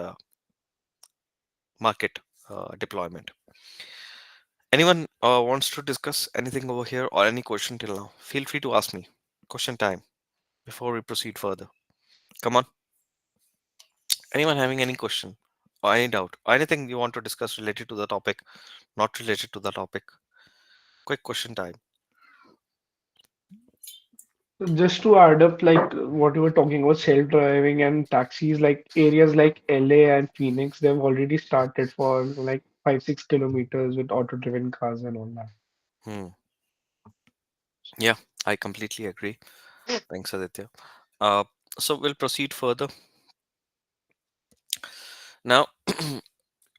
market deployment. Anyone wants to discuss anything over here or any question till now? Feel free to ask me. Question time before we proceed further. Come on. Anyone having any question or any doubt or anything you want to discuss related to the topic, not related to the topic? Quick question time. So just to add up, like what you were talking about, self-driving and taxis, like areas like LA and Phoenix, they've already started for like 5-6 kilometers with auto-driven cars and all that. Hmm. Yeah, I completely agree. Thanks, Aditya. Uh, so we'll proceed further. Now,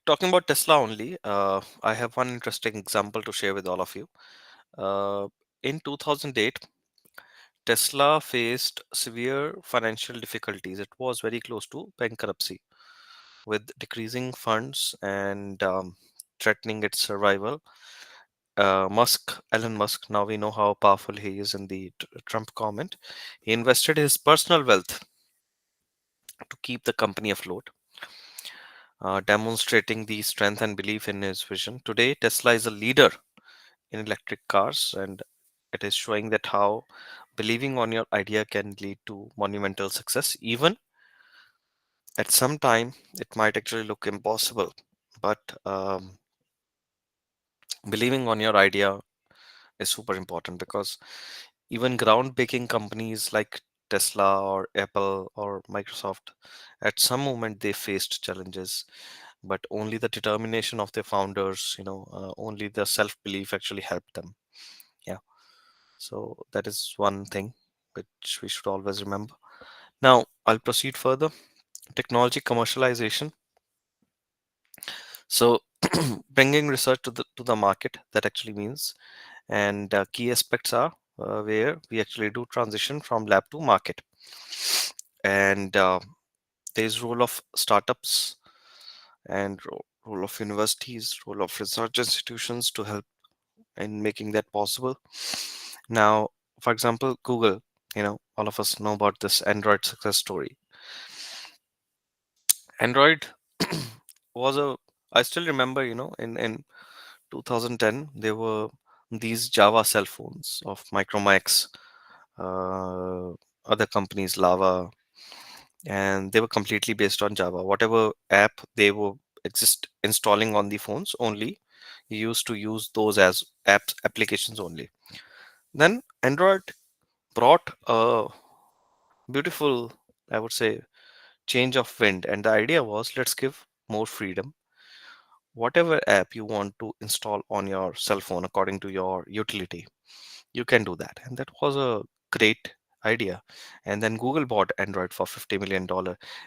talking about Tesla only, I have one interesting example to share with all of you. In 2008, Tesla faced severe financial difficulties. It was very close to bankruptcy, with decreasing funds and threatening its survival. Elon Musk, now we know how powerful he is in the Trump comment. He invested his personal wealth to keep the company afloat, demonstrating the strength and belief in his vision. Today, Tesla is a leader in electric cars, and It is showing that how believing on your idea can lead to monumental success. Even at some time, it might actually look impossible, but believing on your idea is super important, because even groundbreaking companies like Tesla or Apple or Microsoft, at some moment they faced challenges, but only the determination of their founders, only the self belief actually helped them. Yeah. So that is one thing which we should always remember. Now, I'll proceed further. Technology commercialization. So, bringing research to the market, that actually means, and key aspects are where we actually do transition from lab to market, and there's role of startups and role of universities, role of research institutions to help in making that possible. Now, for example, Google. All of us know about this Android success story. Android was a. I still remember, in 2010, there were these Java cell phones of Micromax, uh, other companies, Lava, and they were completely based on Java. Whatever app they were exist installing on the phones, only you used to use those as applications only. Then Android brought a beautiful, I would say, change of wind, and the idea was, let's give more freedom. Whatever app you want to install on your cell phone according to your utility, you can do that. And that was a great idea. And then Google bought Android for $50 million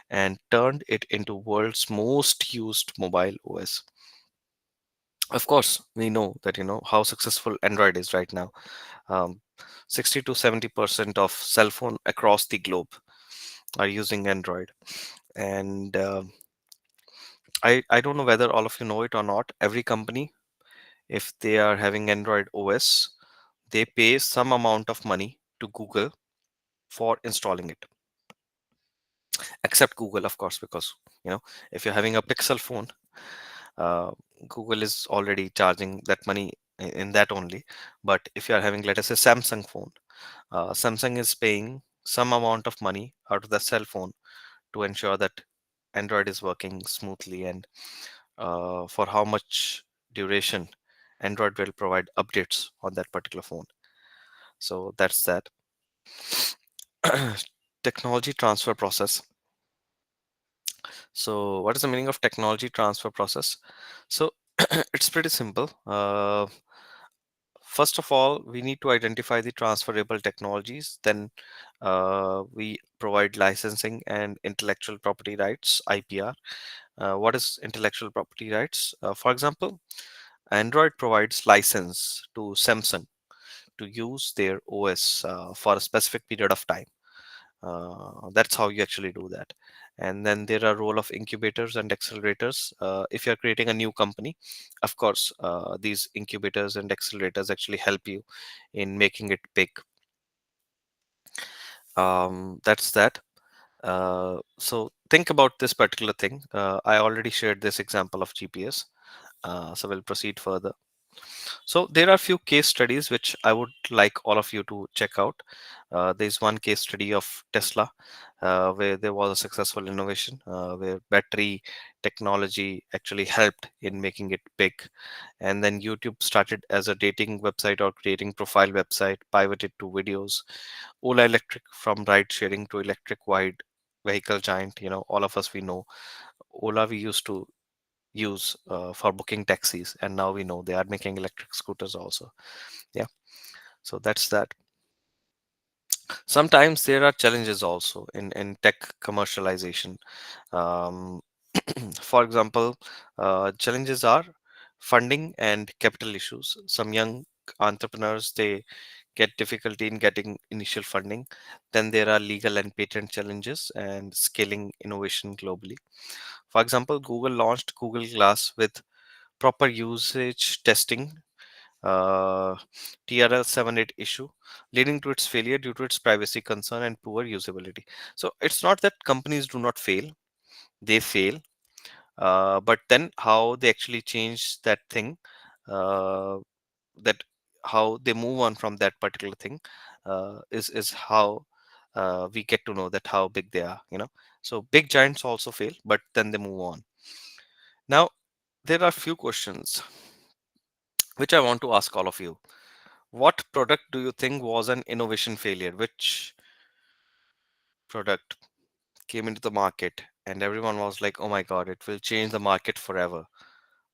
and turned it into world's most used mobile OS. Of course, we know that how successful Android is right now. um, 60 to 70% of cell phone across the globe are using Android. And I don't know whether all of you know it or not. Every company, if they are having Android OS, they pay some amount of money to Google for installing it. Except Google, of course, because if you're having a Pixel phone, uh, Google is already charging that money in that only. But if you are having, let us say, Samsung phone, Samsung is paying some amount of money out of the cell phone to ensure that Android is working smoothly, and for how much duration Android will provide updates on that particular phone. So that's that. Technology transfer process. So what is the meaning of technology transfer process? So it's pretty simple. First of all, we need to identify the transferable technologies. Then we provide licensing and intellectual property rights, IPR. What is intellectual property rights? For example, Android provides license to Samsung to use their OS for a specific period of time. That's how you actually do that. And then there are role of incubators and accelerators. If you're creating a new company, of course, these incubators and accelerators actually help you in making it big. That's that. So think about this particular thing. I already shared this example of GPS. So we'll proceed further. So there are few case studies which I would like all of you to check out. There's one case study of Tesla, where there was a successful innovation, where battery technology actually helped in making it big. And then YouTube started as a dating website or creating profile website, pivoted to videos. Ola Electric, from ride sharing to electric wide vehicle giant. All of us, we know Ola, we used to use for booking taxis, and now we know they are making electric scooters also. Yeah. So that's that. Sometimes there are challenges also in tech commercialization. um, for example, challenges are funding and capital issues. Some young entrepreneurs, they get difficulty in getting initial funding. Then there are legal and patent challenges and scaling innovation globally. For example, Google launched Google Glass with proper usage testing, uh, TRL 78 issue, leading to its failure due to its privacy concern and poor usability. So it's not that companies do not fail, they fail, but then how they actually change that thing, uh, that how they move on from that particular thing is how we get to know that how big they are, you know. So big giants also fail, but then they move on. Now there are few questions which I want to ask all of you. What product do you think was an innovation failure? Which product came into the market and everyone was like, oh my god, it will change the market forever,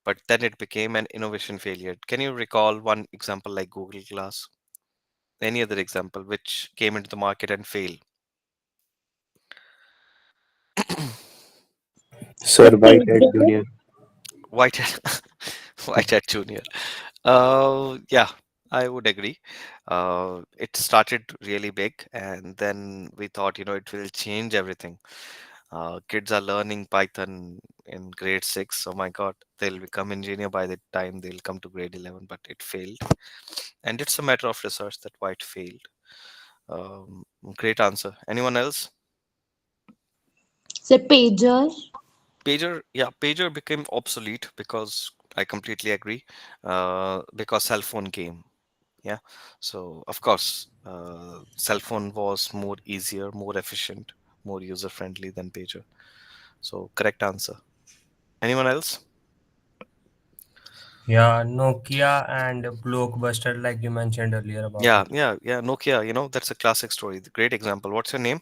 but then it became an innovation failure? Can you recall one example like Google Glass? Any other example which came into the market and failed? The Sir, Whitehead pager. Junior. Whitehead, Whitehead Junior. Yeah, I would agree. It started really big, and then we thought, you know, it will change everything. Kids are learning Python in grade six. Oh my God, they'll become engineer by the time they'll come to grade 11. But it failed, and it's a matter of research that why it failed. Um, Great answer. Anyone else? The pager. Pager, yeah, pager became obsolete because I completely agree. Because cell phone came. Yeah. So of course, cell phone was more easier, more efficient, more user friendly than pager. So correct answer. Anyone else? Yeah, Nokia and Blockbuster, like you mentioned earlier about Yeah, it. yeah, yeah. Nokia, you know, that's a classic story. Great example. What's your name?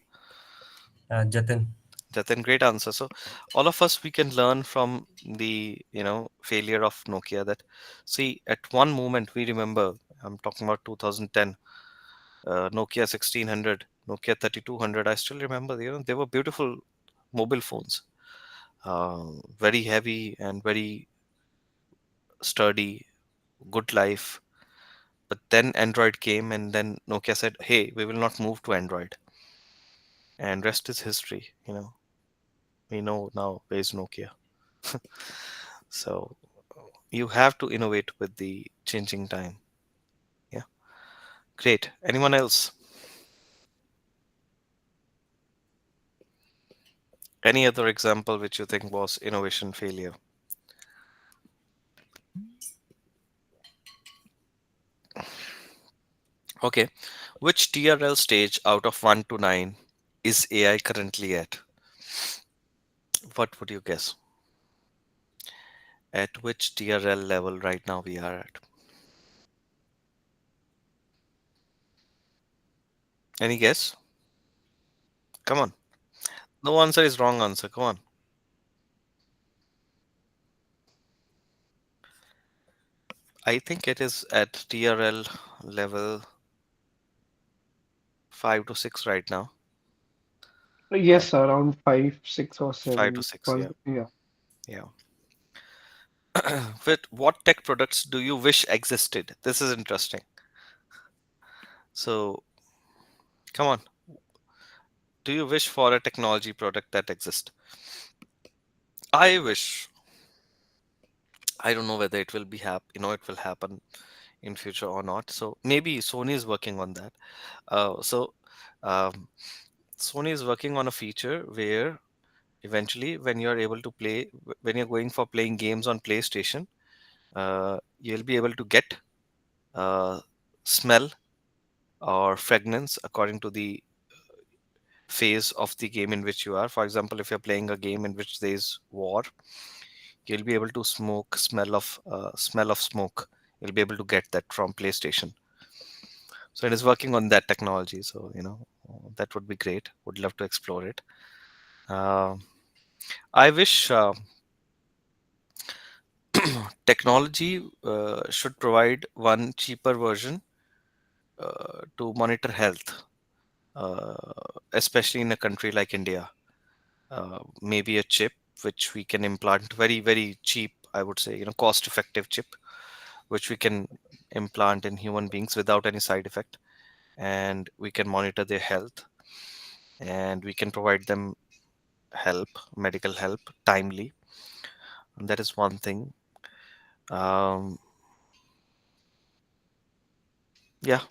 Jatin. Jatin, great answer. So all of us, we can learn from the, you know, failure of Nokia that, see, at one moment we remember, I'm talking about 2010, Nokia 1600, Nokia 3200. I still remember, you know, they were beautiful mobile phones, very heavy and very sturdy, good life. But then Android came, and then Nokia said, "Hey, we will not move to Android," and rest is history. You know, we know now where is Nokia. So you have to innovate with the changing time. Yeah, great. Anyone else? Any other example which you think was innovation failure? Okay, which TRL stage out of 1 to 9 is AI currently at? What would you guess? At which TRL level right now we are at? Any guess? Come on. No answer is wrong answer. Come on. I think it is at TRL level 5 to 6 right now. Uh, Yes, around 5, 6, or 5 to 7. 6, yeah. One, yeah. Yeah. With what tech products do you wish existed? This is interesting. So, come on. Do you wish for a technology product that exists? I wish. I don't know whether it will be it will happen in future or not. So maybe Sony is working on that. So um, Sony is working on a feature where eventually, when you're able to play, when you're going for playing games on PlayStation, you'll be able to get uh, smell or fragrance according to the phase of the game in which you are. For example, if you're playing a game in which there is war, you'll be able to smell of smoke. You'll be able to get that from PlayStation. So it is working on that technology. So that would be great. Would love to explore it. Uh, I wish technology should provide one cheaper version to monitor health, especially in a country like India. Maybe a chip which we can implant very, very cheap, I would say, cost effective chip, which we can implant in human beings without any side effect. And we can monitor their health, and we can provide them help, medical help, timely. And that is one thing. Um, yeah.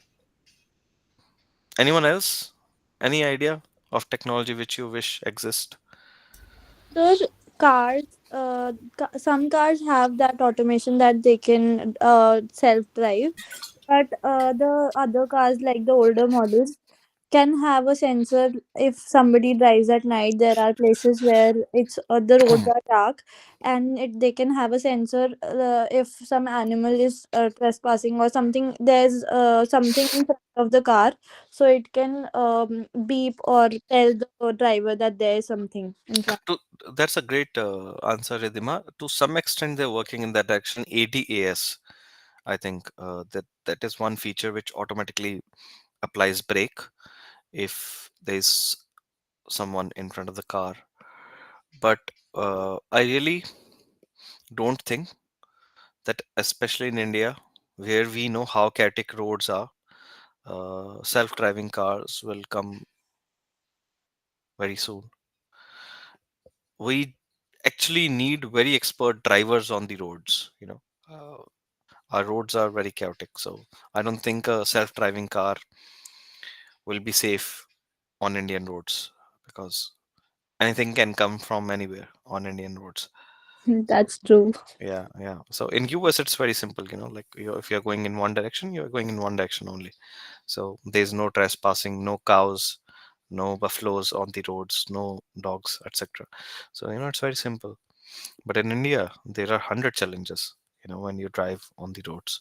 Anyone else? Any idea of technology which you wish exist? So cars, some cars have that automation that they can self drive. but the other cars, like the older models, can have a sensor. If somebody drives at night, there are places where it's the roads are dark, and they can have a sensor. If some animal is trespassing or something, there's something in front of the car, so it can beep or tell the driver that there is something in front. To, that's a great answer, Ridhima. To some extent, they're working in that direction. ADAS, I think that is one feature which automatically applies brake if there's someone in front of the car. But I really don't think that, especially in India, where we know how chaotic roads are, self-driving cars will come very soon. We actually need very expert drivers on the roads. Our roads are very chaotic, so I don't think a self-driving car will be safe on Indian roads because anything can come from anywhere on Indian roads. So That's true. yeah. So in US it's very simple, like if you're going in one direction, you're going in one direction only. So there's no trespassing, no cows, no buffaloes on the roads, no dogs, etc. So it's very simple. But in India, there are 100 challenges, when you drive on the roads.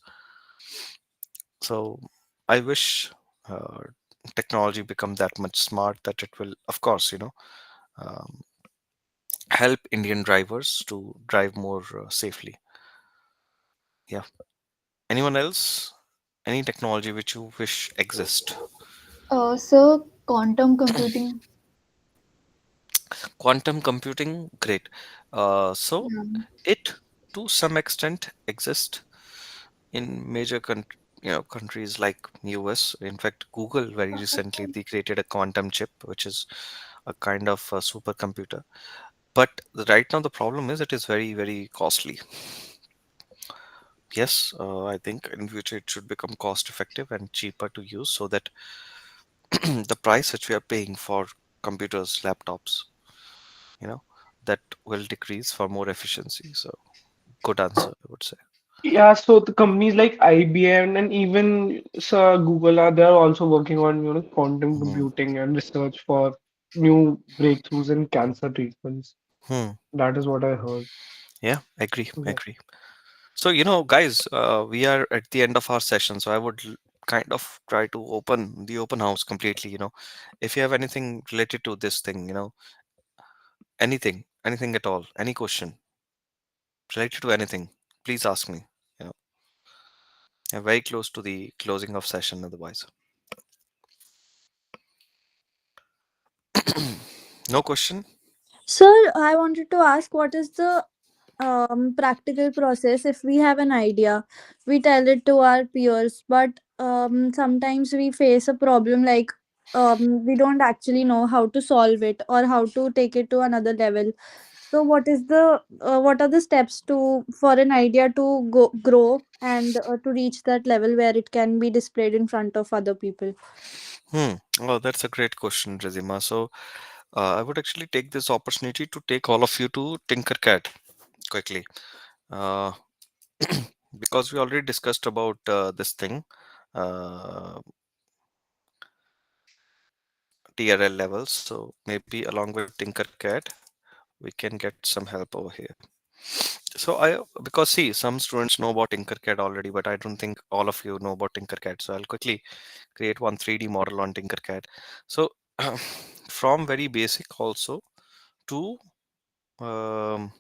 So I wish uh, technology become that much smart that it will, of course, um, help Indian drivers to drive more safely. Yeah. Anyone else? Any technology which you wish exist? So quantum computing. Quantum computing, great. So Yeah. it to some extent exists in major countries like US. In fact, Google very recently they created a quantum chip, which is a kind of a supercomputer. But right now the problem is it is very very costly. Yes, I think in future it should become cost effective and cheaper to use so that the price which we are paying for computers, laptops, you know, that will decrease for more efficiency. So good answer, I would say. Yeah, so the companies like IBM and even Google are they're also working on quantum Hmm. computing and research for new breakthroughs in cancer treatments. Hmm. That is what I heard. Yeah, agree, Yeah. agree. So, guys, we are at the end of our session. So I would kind of try to open the open house completely. If you have anything related to this thing, anything at all, any question related to anything, please ask me. You know, I'm very close to the closing of session otherwise. No question? Sir, I wanted to ask, what is the practical process if we have an idea, we tell it to our peers, but sometimes we face a problem like we don't actually know how to solve it or how to take it to another level. So what are the steps to for an idea to grow and to reach that level where it can be displayed in front of other people? Hmm. Oh, that's a great question, Rizima. So I would actually take this opportunity to take all of you to Tinkercad quickly. Uh, because we already discussed about this thing, uh, TRL levels. So maybe along with Tinkercad, we can get some help over here. So because see, some students know about Tinkercad already, but I don't think all of you know about Tinkercad. So I'll quickly create one 3D model on Tinkercad. So from very basic also to um,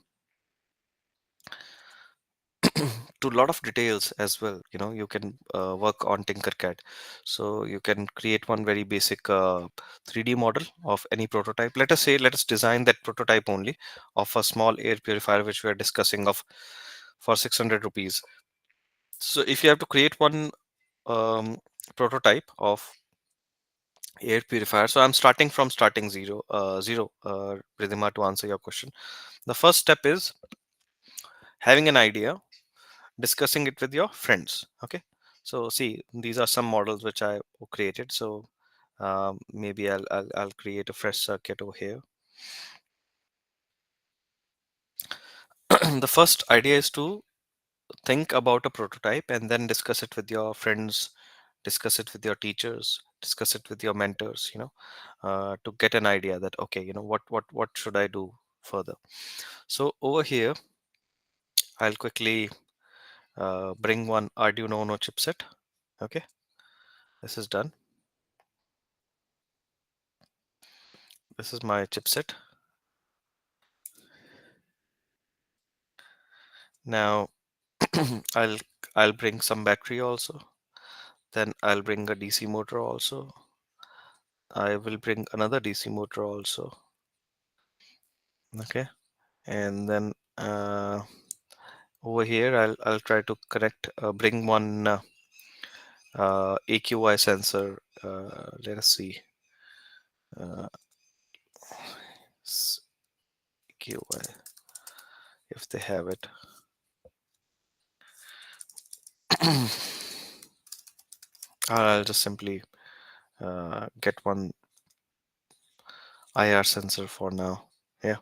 to a lot of details as well. You can work on Tinkercad. So you can create one very basic 3D model of any prototype. Let us design that prototype only of a small air purifier which we are discussing of for 600 rupees. So if you have to create one prototype of air purifier, so I'm starting from starting zero, Ridhima, to answer your question. The first step is having an idea, discussing it with your friends. Okay, so see, these are some models which I created. So maybe I'll create a fresh circuit over here. The first idea is to think about a prototype and then discuss it with your friends, discuss it with your teachers, discuss it with your mentors, to get an idea that, okay, what should I do further. So over here, I'll quickly bring one Arduino Uno chipset. Okay, this is done. This is my chipset. Now I'll I'll bring some battery also. Then I'll bring a DC motor also. I will bring another DC motor also. Okay, and then over here I'll try to connect, bring one AQI sensor. Let us see. Uh, AQI, if they have it. I'll just simply get one IR sensor for now. Yeah.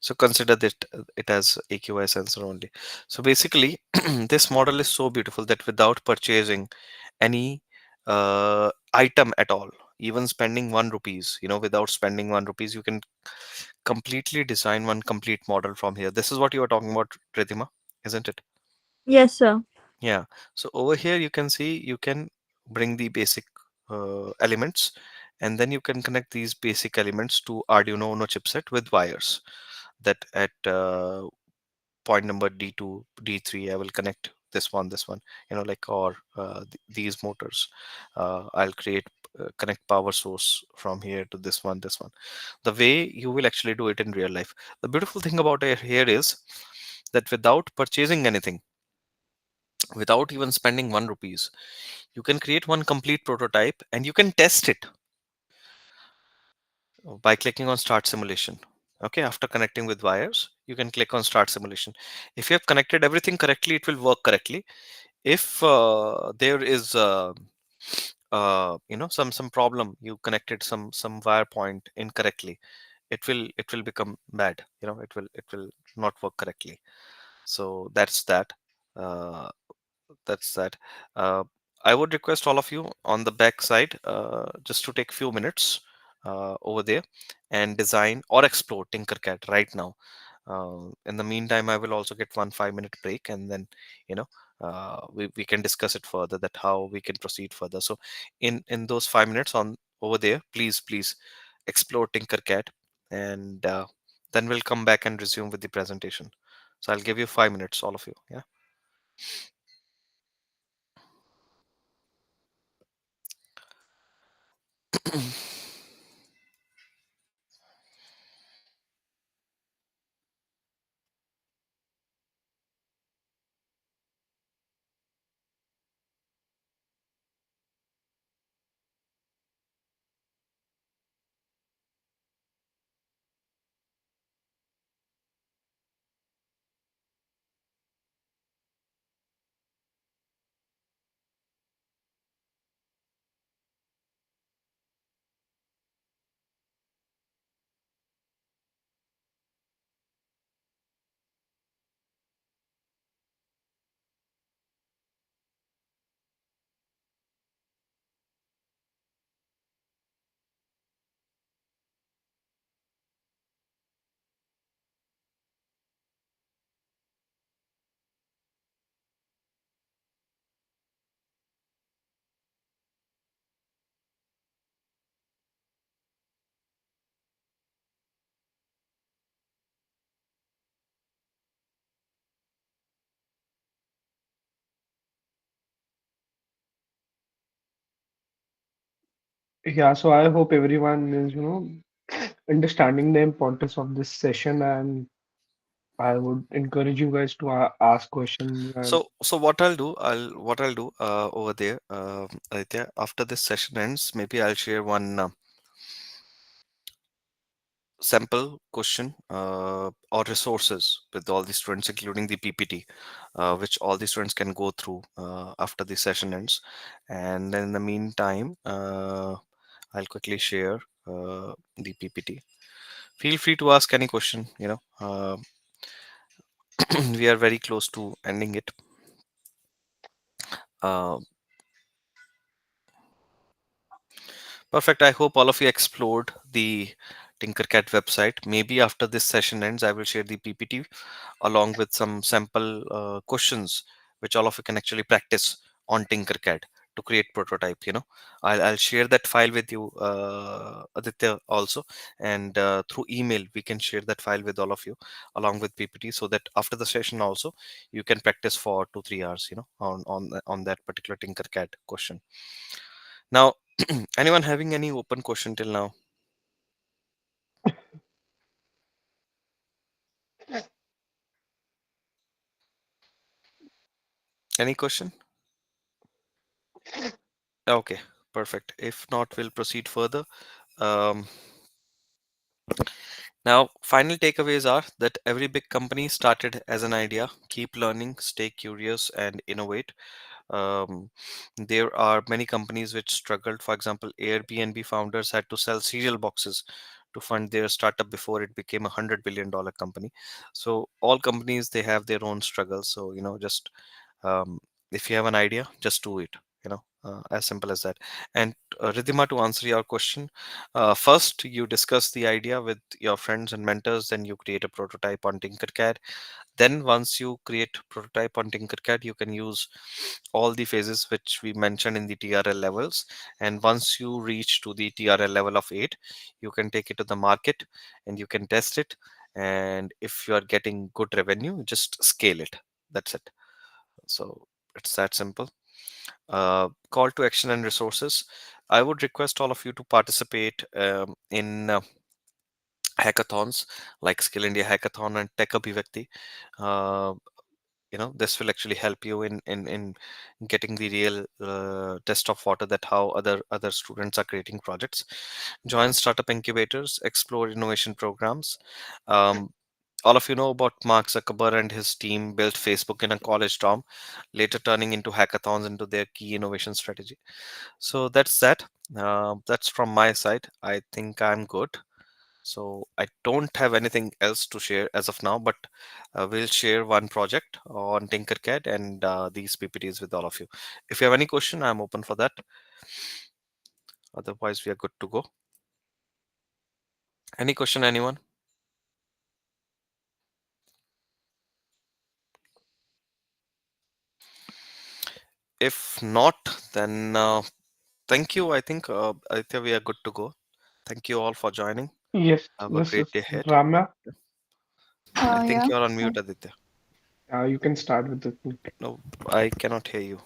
So consider that it as AQI sensor only. So basically, this model is so beautiful that without purchasing any item at all, even spending 1 rupees, without spending 1 rupees, you can completely design one complete model from here. This is what you are talking about, Riddhima, isn't it? Yes, sir. Yeah. So over here, you can see you can bring the basic elements, and then you can connect these basic elements to Arduino Uno chipset with wires. That at point number D2, D3, I will connect this one, like, or these motors. I'll connect power source from here to this one. The way you will actually do it in real life. The beautiful thing about it here is that without purchasing anything, without even spending 1 rupees, you can create one complete prototype and you can test it by clicking on start simulation. Okay, after connecting with wires, you can click on start simulation. If you have connected everything correctly, it will work correctly. If there is some problem, you connected some wire point incorrectly, it will become bad. It will not work correctly. So uh, that's that. Uh, I would request all of you on the back side just to take few minutes over there and design or explore Tinkercad right now. In the meantime, I will also get 1 5 minute break, and then you know we can discuss it further, that how we can proceed further. So in those 5 minutes on over there, please explore Tinkercad, and then we'll come back and resume with the presentation. So I'll give you 5 minutes, all of you. Yeah. Yeah, so I hope everyone is, understanding the importance of this session, and I would encourage you guys to ask questions. And So what I'll do over there, Aditya, after this session ends, maybe I'll share one sample question or resources with all the students, including the PPT, which all the students can go through after the session ends. And then in the meantime, I'll quickly share the PPT. Feel free to ask any question. We are very close to ending it. Uh, Perfect. I hope all of you explored the Tinkercad website. Maybe after this session ends, I will share the PPT along with some sample questions, which all of you can actually practice on Tinkercad to create prototype. I'll share that file with you, Aditya, also, and through email we can share that file with all of you along with PPT, so that after the session also you can practice for 2 3 hours, on that particular Tinkercad question. Now, anyone having any open question till now? Any question? Okay, perfect. If not, we'll proceed further. Um, Now, final takeaways are that every big company started as an idea. Keep learning, stay curious, and innovate. There are many companies which struggled. For example, Airbnb founders had to sell cereal boxes to fund their startup before it became $100 billion company. So all companies, they have their own struggles. So just um, if you have an idea, just do it. As simple as that. And Ridhima, to answer your question, first you discuss the idea with your friends and mentors, then you create a prototype on Tinkercad. Then once you create prototype on Tinkercad, you can use all the phases which we mentioned in the TRL levels. And once you reach to the TRL level of 8, you can take it to the market and you can test it. And if you are getting good revenue, just scale it. That's it. So it's that simple. Call to action and resources. I would request all of you to participate in hackathons like Skill India Hackathon and Tech Abhivakti. Uh, this will actually help you in getting the real test of water, that how other students are creating projects. Join startup incubators, explore innovation programs. um, all of you know about Mark Zuckerberg and his team built Facebook in a college dorm, later turning into hackathons into their key innovation strategy. So that's that. That's from my side. I think I'm good. So I don't have anything else to share as of now, but we'll share one project on Tinkercad and these PPTs with all of you. If you have any question, I'm open for that. Otherwise, we are good to go. Any question, anyone? If not, then thank you. I think Aditya, we are good to go. Thank you all for joining. Yes, Have a this great is day ahead. Ramya. I think Yeah. you're on mute, Aditya. You can start with the. No, I cannot hear you.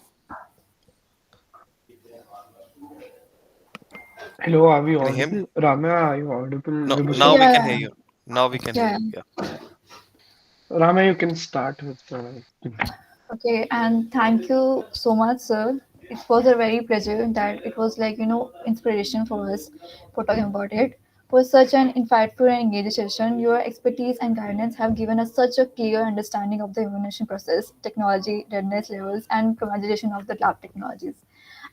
Hello, are we Can you hear me? audible? Ramya, are you audible? No, Vibhu now we Sharma. can Yeah. hear you. Now we can hear Yeah. you. Yeah. Ramya, you can start with. Okay, and thank you so much, sir. It was a very pleasure that it was like, inspiration for us for talking about it. For such an insightful and engaging session, your expertise and guidance have given us such a clear understanding of the innovation process, technology, readiness levels, and commercialization of the lab technologies.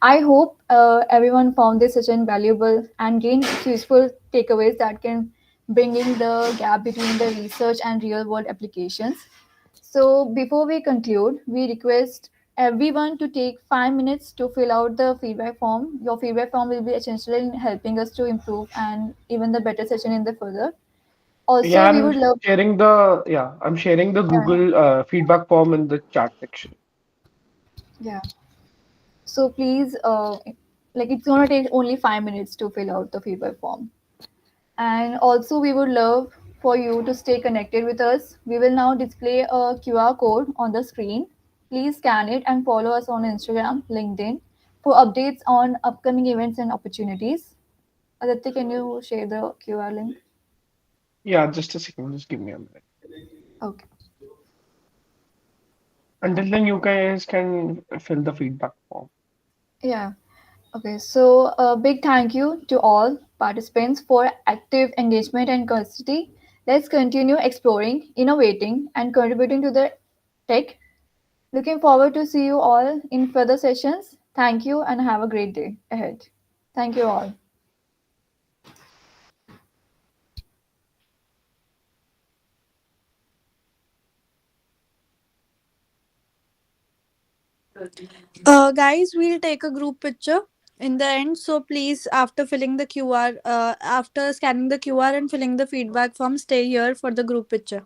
I hope everyone found this session valuable and gained useful takeaways that can bring in the gap between the research and real world applications. So, before we conclude, we request everyone to take 5 minutes to fill out the feedback form. Your feedback form will be essential in helping us to improve and even the better session in the further. Yeah, Also, we would love, I'm sharing the yeah, Google feedback form in the chat section. yeah. So please, like it's gonna take only 5 minutes to fill out the feedback form. And also, we would love for you to stay connected with us. We will now display a QR code on the screen. Please scan it and follow us on Instagram, LinkedIn for updates on upcoming events and opportunities. Aditya, can you share the QR link? Yeah, just a second, just give me a minute. Okay. Until then, you guys can fill the feedback form. Yeah. Okay. So, a big thank you to all participants for active engagement and curiosity. Let's continue exploring, innovating, and contributing to the tech. Looking forward to see you all in further sessions. Thank you and have a great day ahead. Thank you all. Guys, we'll take a group picture in the end. So please, after filling the QR, after scanning the QR and filling the feedback form, stay here for the group picture.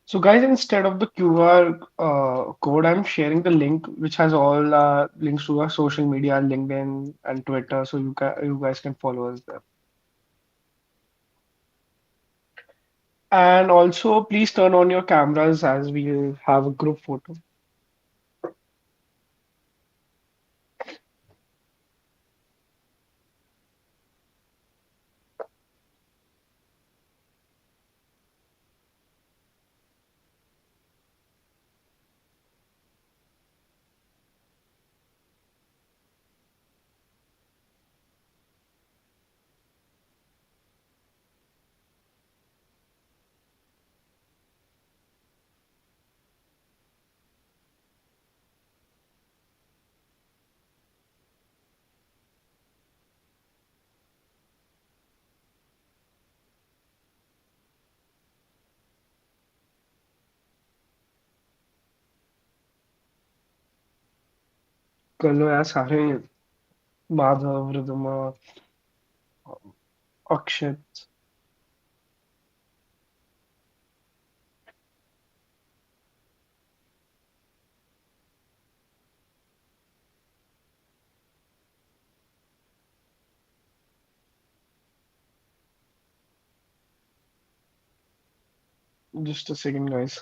So guys, instead of the QR code, I'm sharing the link which has all links to our social media, LinkedIn and Twitter, so you guys can follow us there. And also, please turn on your cameras as we have a group photo. कर लो यार सारे Madhav, रिदमा, Akshat. Just a second, guys.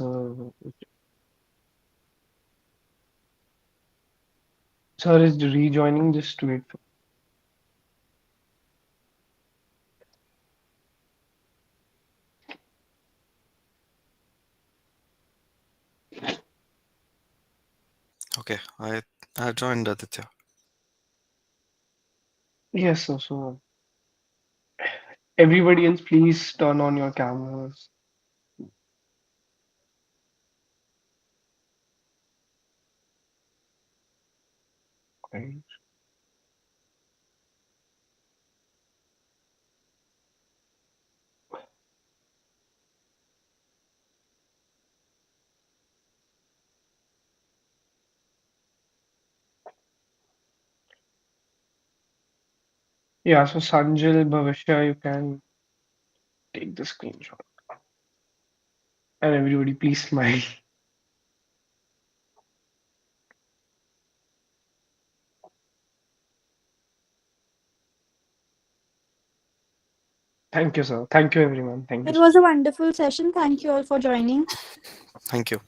Sir is rejoining. Just wait. Okay, I joined Aditya. Yes, sir. So everybody else, please turn on your cameras. Right. Yeah. So Sanjil, Bhavishya, you can take the screenshot. And everybody, please smile. Thank you, sir. Thank you, everyone. Thank you, It sir. was a wonderful session. Thank you all for joining. Thank you,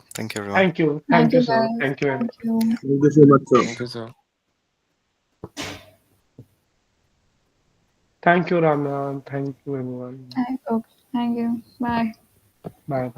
everyone. Thank you. Thank Thank you, you, sir. guys. Thank you, everyone. Thank you. Thank you so much, sir. Thank you, sir. Thank you, Ramya. Thank you, everyone. Okay. Thank you. Bye. Bye.